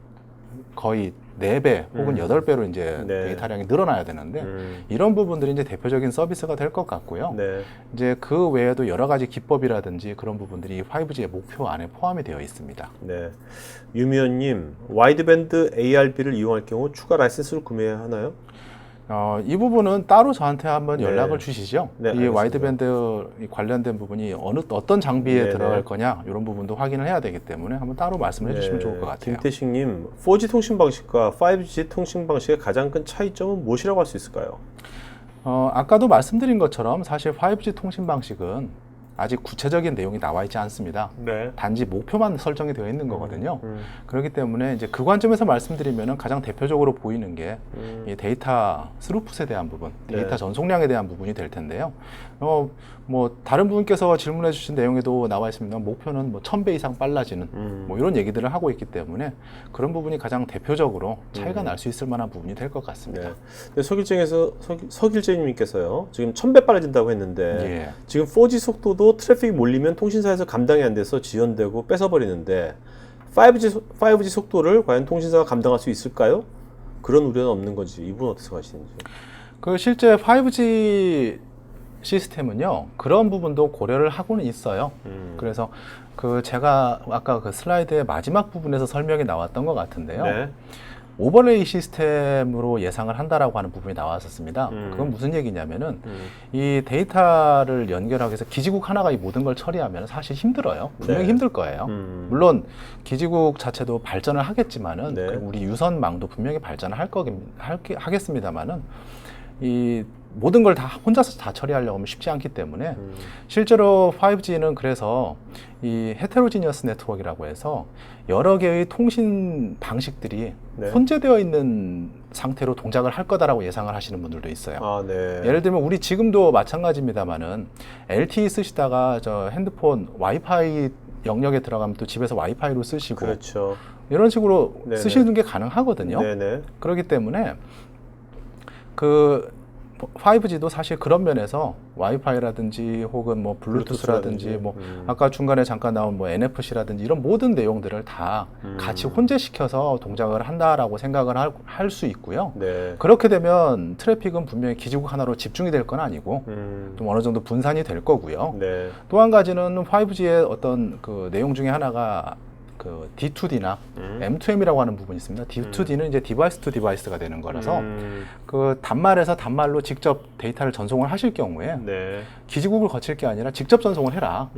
거의 4배 혹은 8배로 이제 네. 데이터량이 늘어나야 되는데 이런 부분들이 이제 대표적인 서비스가 될 것 같고요. 네. 이제 그 외에도 여러 가지 기법이라든지 그런 부분들이 5G의 목표 안에 포함이 되어 있습니다. 네. 유미연님, 와이드밴드 ARB를 이용할 경우 추가 라이센스를 구매해야 하나요? 이 부분은 따로 저한테 한번 네. 연락을 주시죠. 네, 이 알겠습니다. 와이드밴드 관련된 부분이 어떤 장비에 네네. 들어갈 거냐 이런 부분도 확인을 해야 되기 때문에 한번 따로 말씀을 해주시면 좋을 것 같아요. 김태식님, 4G 통신 방식과 5G 통신 방식의 가장 큰 차이점은 무엇이라고 할 수 있을까요? 아까도 말씀드린 것처럼 사실 5G 통신 방식은 아직 구체적인 내용이 나와 있지 않습니다. 네. 단지 목표만 설정이 되어 있는 거거든요. 그렇기 때문에 이제 그 관점에서 말씀드리면은 가장 대표적으로 보이는 게 이 데이터 스루풋에 대한 부분, 데이터 네. 전송량에 대한 부분이 될 텐데요. 뭐 다른 분께서 질문해 주신 내용에도 나와 있습니다. 목표는 뭐 1000배 이상 빨라지는 뭐 이런 얘기들을 하고 있기 때문에 그런 부분이 가장 대표적으로 차이가 날 수 있을 만한 부분이 될 것 같습니다. 네. 근데 서길재님께서요, 지금 1000배 빨라진다고 했는데, 예. 지금 4G 속도도 트래픽이 몰리면 통신사에서 감당이 안 돼서 지연되고 뺏어버리는데, 5G 속도를 과연 통신사가 감당할 수 있을까요? 그런 우려는 없는 건지, 이분 어떻게 생각하시는지. 그 실제 5G 시스템은요, 그런 부분도 고려를 하고는 있어요. 그래서 그 제가 아까 그 슬라이드의 마지막 부분에서 설명이 나왔던 것 같은데요. 네. 오버레이 시스템으로 예상을 한다라고 하는 부분이 나왔었습니다. 그건 무슨 얘기냐면은 이 데이터를 연결하기 위해서 기지국 하나가 이 모든 걸 처리하면 사실 힘들어요. 분명히 네. 힘들 거예요. 물론 기지국 자체도 발전을 하겠지만은 네. 그리고 우리 유선망도 분명히 발전을 하겠습니다만은 이 모든 걸 다 혼자서 다 처리하려고 하면 쉽지 않기 때문에 실제로 5G는 그래서 이 헤테로지니어스 네트워크라고 해서 여러 개의 통신 방식들이 네. 혼재되어 있는 상태로 동작을 할 거다라고 예상을 하시는 분들도 있어요. 아, 네. 예를 들면 우리 지금도 마찬가지입니다만은 LTE 쓰시다가 저 핸드폰 와이파이 영역에 들어가면 또 집에서 와이파이로 쓰시고 그렇죠. 이런 식으로 네네. 쓰시는 게 가능하거든요. 네네. 그렇기 때문에 그 5G도 사실 그런 면에서 와이파이라든지 혹은 뭐 블루투스라든지 뭐 아까 중간에 잠깐 나온 뭐 NFC라든지 이런 모든 내용들을 다 같이 혼재시켜서 동작을 한다라고 생각을 할 수 있고요. 네. 그렇게 되면 트래픽은 분명히 기지국 하나로 집중이 될 건 아니고 좀 어느 정도 분산이 될 거고요. 네. 또 한 가지는 5G의 어떤 그 내용 중에 하나가 그 D2D나 M2M이라고 하는 부분이 있습니다. D2D는 이제 디바이스 투 디바이스가 되는 거라서 그 단말에서 단말로 직접 데이터를 전송을 하실 경우에 네. 기지국을 거칠 게 아니라 직접 전송을 해라.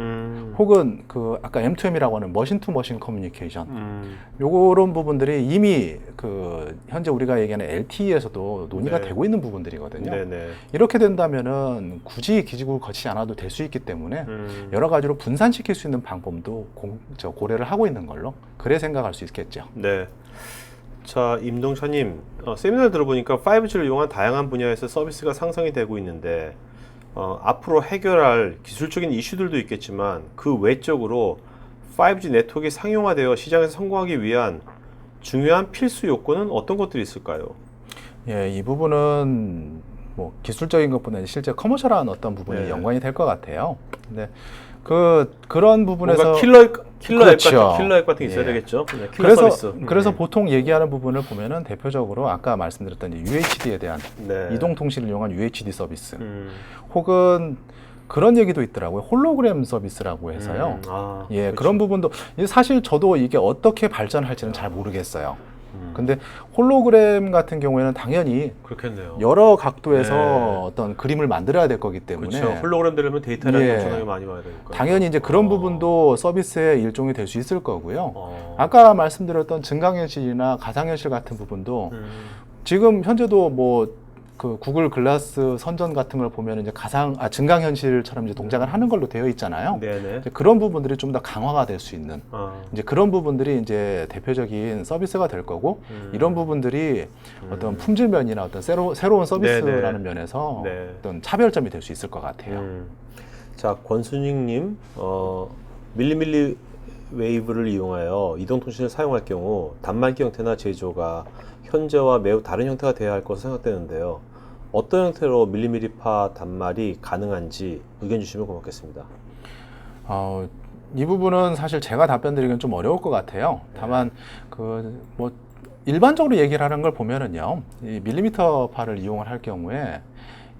혹은 그 아까 M2M이라고 하는 머신 투 머신 커뮤니케이션. 요런 부분들이 이미 그 현재 우리가 얘기하는 LTE에서도 논의가 네. 되고 있는 부분들이거든요. 네네. 이렇게 된다면은 굳이 기지국을 거치지 않아도 될 수 있기 때문에 여러 가지로 분산시킬 수 있는 방법도 고려를 하고 있는 걸로 그래 생각할 수 있겠죠. 네. 자, 임동찬님, 세미나를 들어보니까 5G를 이용한 다양한 분야에서 서비스가 상상이 되고 있는데, 앞으로 해결할 기술적인 이슈들도 있겠지만 그 외적으로 5G 네트워크가 상용화되어 시장에서 성공하기 위한 중요한 필수 요건은 어떤 것들이 있을까요? 예, 이 부분은 뭐 기술적인 것보다는 실제 커머셜한 어떤 부분이 네. 연관이 될 것 같아요. 근데 그런 부분에서 뭔가 킬러 앱 같은 게 있어야 예. 되겠죠. 네, 킬러 서비스. 그래서 보통 얘기하는 부분을 보면은 대표적으로 아까 말씀드렸던 이제 UHD에 대한 네. 이동 통신을 이용한 UHD 서비스, 혹은 그런 얘기도 있더라고요. 홀로그램 서비스라고 해서요. 예, 그렇죠. 그런 부분도 사실 저도 이게 어떻게 발전할지는 잘 모르겠어요. 근데 홀로그램 같은 경우에는 당연히 그렇겠네요. 여러 각도에서 네. 어떤 그림을 만들어야 될 거기 때문에 그렇죠. 홀로그램 되려면 데이터를 예. 엄청나게 많이 와야 되니까. 당연히 이제 그런 부분도 서비스의 일종이 될 수 있을 거고요. 어. 아까 말씀드렸던 증강현실이나 가상현실 같은 부분도 지금 현재도 뭐 그 구글 글라스 선전 같은 걸 보면 이제 증강현실처럼 이제 동작을 하는 걸로 되어 있잖아요. 네네. 이제 그런 부분들이 좀 더 강화가 될 수 있는 어. 이제 그런 부분들이 이제 대표적인 서비스가 될 거고 이런 부분들이 어떤 품질면이나 어떤 새로운 서비스라는 네네. 면에서 네. 어떤 차별점이 될 수 있을 것 같아요. 자, 권순익님, 밀리밀리 웨이브를 이용하여 이동통신을 사용할 경우 단말기 형태나 제조가 현재와 매우 다른 형태가 되어야 할 것으로 생각되는데요. 어떤 형태로 밀리밀리파 단말이 가능한지 의견 주시면 고맙겠습니다. 이 부분은 사실 제가 답변드리기는 좀 어려울 것 같아요. 다만 뭐 일반적으로 얘기를 하는 걸 보면은요, 이 밀리미터파를 이용을 할 경우에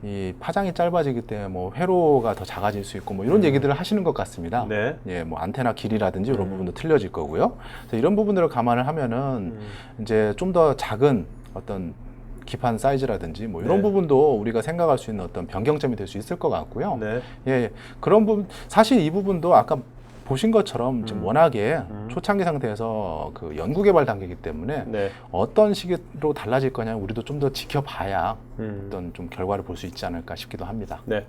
이 파장이 짧아지기 때문에 뭐 회로가 더 작아질 수 있고 뭐 이런 얘기들을 하시는 것 같습니다. 네. 예, 뭐 안테나 길이라든지 이런 부분도 틀려질 거고요. 그래서 이런 부분들을 감안을 하면은 이제 좀 더 작은 어떤 기판 사이즈라든지 뭐 이런 네. 부분도 우리가 생각할 수 있는 어떤 변경점이 될 수 있을 것 같고요. 네. 예, 그런 부분 사실 이 부분도 아까 보신 것처럼 지금 워낙에 초창기 상태에서 그 연구 개발 단계이기 때문에 네. 어떤 시기로 달라질 거냐 우리도 좀 더 지켜봐야 어떤 좀 결과를 볼 수 있지 않을까 싶기도 합니다. 네.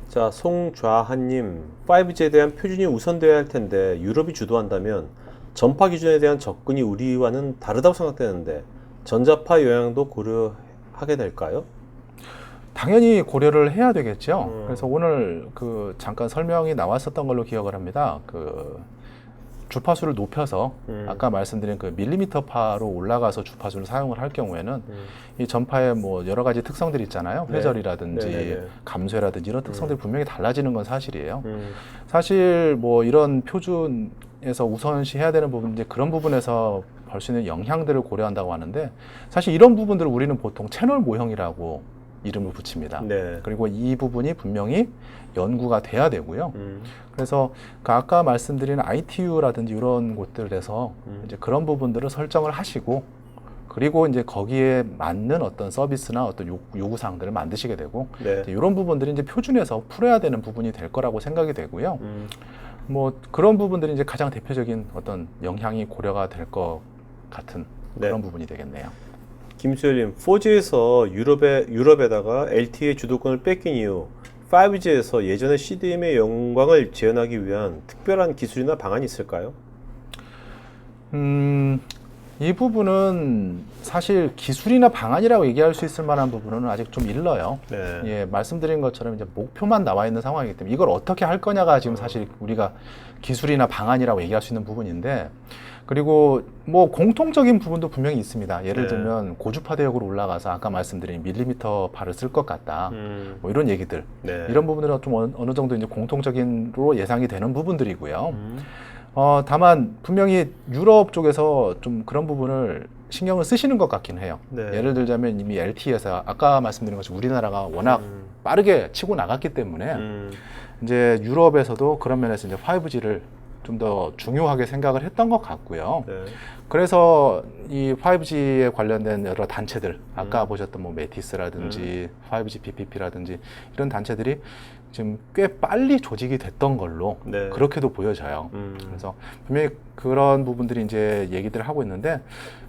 자, 송좌한님, 5G에 대한 표준이 우선되어야 할 텐데 유럽이 주도한다면 전파 기준에 대한 접근이 우리와는 다르다고 생각되는데 전자파 영향도 고려하게 될까요? 당연히 고려를 해야 되겠죠. 그래서 오늘 그 잠깐 설명이 나왔었던 걸로 기억을 합니다. 그 주파수를 높여서 아까 말씀드린 그 밀리미터파로 올라가서 주파수를 사용을 할 경우에는 이 전파의 뭐 여러 가지 특성들이 있잖아요. 네. 회절이라든지 네네네. 감쇄라든지 이런 특성들이 분명히 달라지는 건 사실이에요. 사실 뭐 이런 표준에서 우선시해야 되는 부분 이제 그런 부분에서 벌 수 있는 영향들을 고려한다고 하는데 사실 이런 부분들을 우리는 보통 채널 모형이라고 이름을 붙입니다. 네. 그리고 이 부분이 분명히 연구가 돼야 되고요. 그래서 그 아까 말씀드린 ITU라든지 이런 곳들에서 이제 그런 부분들을 설정을 하시고 그리고 이제 거기에 맞는 어떤 서비스나 어떤 요구사항들을 만드시게 되고 네. 이런 부분들이 이제 표준에서 풀어야 되는 부분이 될 거라고 생각이 되고요. 뭐 그런 부분들이 이제 가장 대표적인 어떤 영향이 고려가 될 것 같은 네. 그런 부분이 되겠네요. 김수열님, 4G에서 유럽에다가 LTE의 주도권을 뺏긴 이후 5G에서 예전의 CDM의 영광을 재현하기 위한 특별한 기술이나 방안이 있을까요? 이 부분은 사실 기술이나 방안이라고 얘기할 수 있을 만한 부분은 아직 좀 일러요. 네. 예, 말씀드린 것처럼 이제 목표만 나와 있는 상황이기 때문에 이걸 어떻게 할 거냐가 지금 사실 우리가 기술이나 방안이라고 얘기할 수 있는 부분인데 그리고 뭐 공통적인 부분도 분명히 있습니다. 예를 네. 들면 고주파 대역으로 올라가서 아까 말씀드린 밀리미터 파를 쓸 것 같다. 뭐 이런 얘기들. 네. 이런 부분들은 좀 어느 정도 이제 공통적인로 예상이 되는 부분들이고요. 다만 분명히 유럽 쪽에서 좀 그런 부분을 신경을 쓰시는 것 같긴 해요. 네. 예를 들자면 이미 LTE에서 아까 말씀드린 것처럼 우리나라가 워낙 빠르게 치고 나갔기 때문에 이제 유럽에서도 그런 면에서 이제 5G를 좀 더 중요하게 생각을 했던 것 같고요. 네. 그래서 이 5G에 관련된 여러 단체들, 아까 보셨던 뭐 메티스라든지 5G PPP라든지 이런 단체들이 지금 꽤 빨리 조직이 됐던 걸로 네. 그렇게도 보여져요. 그래서 분명히 그런 부분들이 이제 얘기들을 하고 있는데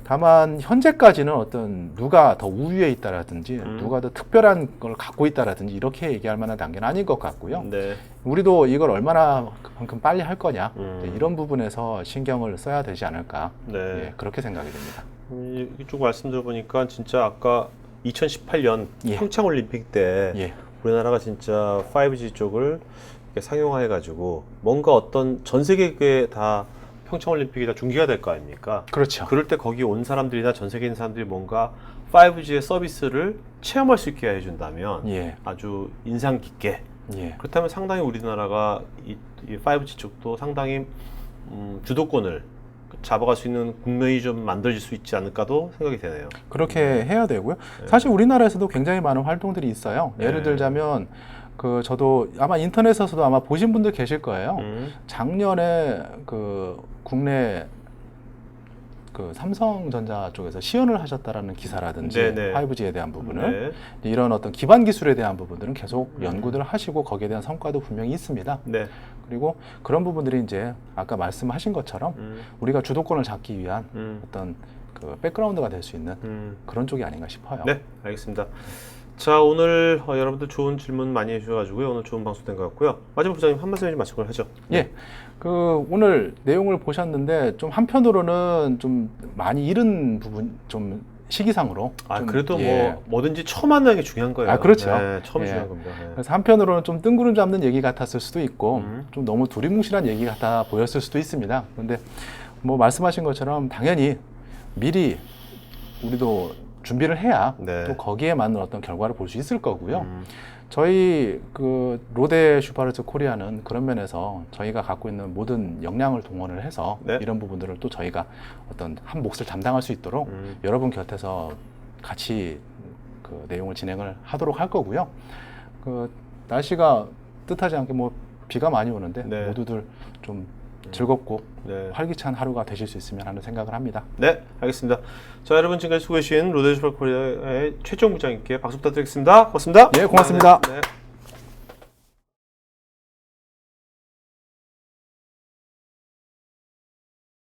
다만 현재까지는 어떤 누가 더 우위에 있다라든지 누가 더 특별한 걸 갖고 있다라든지 이렇게 얘기할 만한 단계는 아닌 것 같고요. 네. 우리도 이걸 얼마나 그만큼 빨리 할 거냐 이런 부분에서 신경을 써야 되지 않을까 네. 예, 그렇게 생각이 됩니다. 이쪽 말씀 들어보니까 진짜 아까 2018년 예. 평창올림픽 때 예. 우리나라가 진짜 5G 쪽을 이렇게 상용화해가지고 뭔가 어떤 전 세계에 다 평창올림픽이 다 중계가 될 거 아닙니까? 그렇죠. 그럴 때 거기 온 사람들이나 전 세계에 있는 사람들이 뭔가 5G의 서비스를 체험할 수 있게 해준다면 예. 아주 인상 깊게 예. 그렇다면 상당히 우리나라가 이 5G 쪽도 상당히 주도권을 잡아갈 수 있는 국면이 좀 만들어질 수 있지 않을까도 생각이 되네요. 그렇게 해야 되고요. 사실 우리나라에서도 굉장히 많은 활동들이 있어요. 예를 들자면 그 저도 아마 인터넷에서도 아마 보신 분들 계실 거예요. 작년에 그 국내 그 삼성전자 쪽에서 시연을 하셨다라는 기사라든지 네네. 5G에 대한 부분을 네. 이런 어떤 기반 기술에 대한 부분들은 계속 연구들을 하시고 거기에 대한 성과도 분명히 있습니다. 네. 그리고 그런 부분들이 이제 아까 말씀하신 것처럼 우리가 주도권을 잡기 위한 어떤 그 백그라운드가 될 수 있는 그런 쪽이 아닌가 싶어요. 네, 알겠습니다. 자, 오늘 여러분들 좋은 질문 많이 해주셔가지고요. 오늘 좋은 방송 된 것 같고요. 마지막 부장님 한 말씀 좀 마치고 하죠. 예, 그 오늘 내용을 보셨는데 좀 한편으로는 좀 많이 잃은 부분, 좀 시기상으로. 아, 좀, 그래도 예. 뭐 뭐든지 처음 만나는 게 중요한 거예요. 아, 그렇죠. 네, 처음 예. 중요한 겁니다. 네. 그래서 한편으로는 좀 뜬구름 잡는 얘기 같았을 수도 있고 좀 너무 두리뭉실한 얘기 같아 보였을 수도 있습니다. 그런데 뭐 말씀하신 것처럼 당연히 미리 우리도 준비를 해야 네. 또 거기에 맞는 어떤 결과를 볼 수 있을 거고요. 저희 그 롯데 슈퍼르츠 코리아는 그런 면에서 저희가 갖고 있는 모든 역량을 동원을 해서 네. 이런 부분들을 또 저희가 어떤 한 몫을 담당할 수 있도록 여러분 곁에서 같이 그 내용을 진행을 하도록 할 거고요. 그 날씨가 뜻하지 않게 뭐 비가 많이 오는데 네. 모두들 좀 즐겁고 네. 활기찬 하루가 되실 수 있으면 하는 생각을 합니다. 네, 알겠습니다. 자, 여러분 지금까지 수고해주신 롯데슈퍼코리아의 최종 부장님께 박수 부탁드리겠습니다. 고맙습니다. 예, 고맙습니다. 네.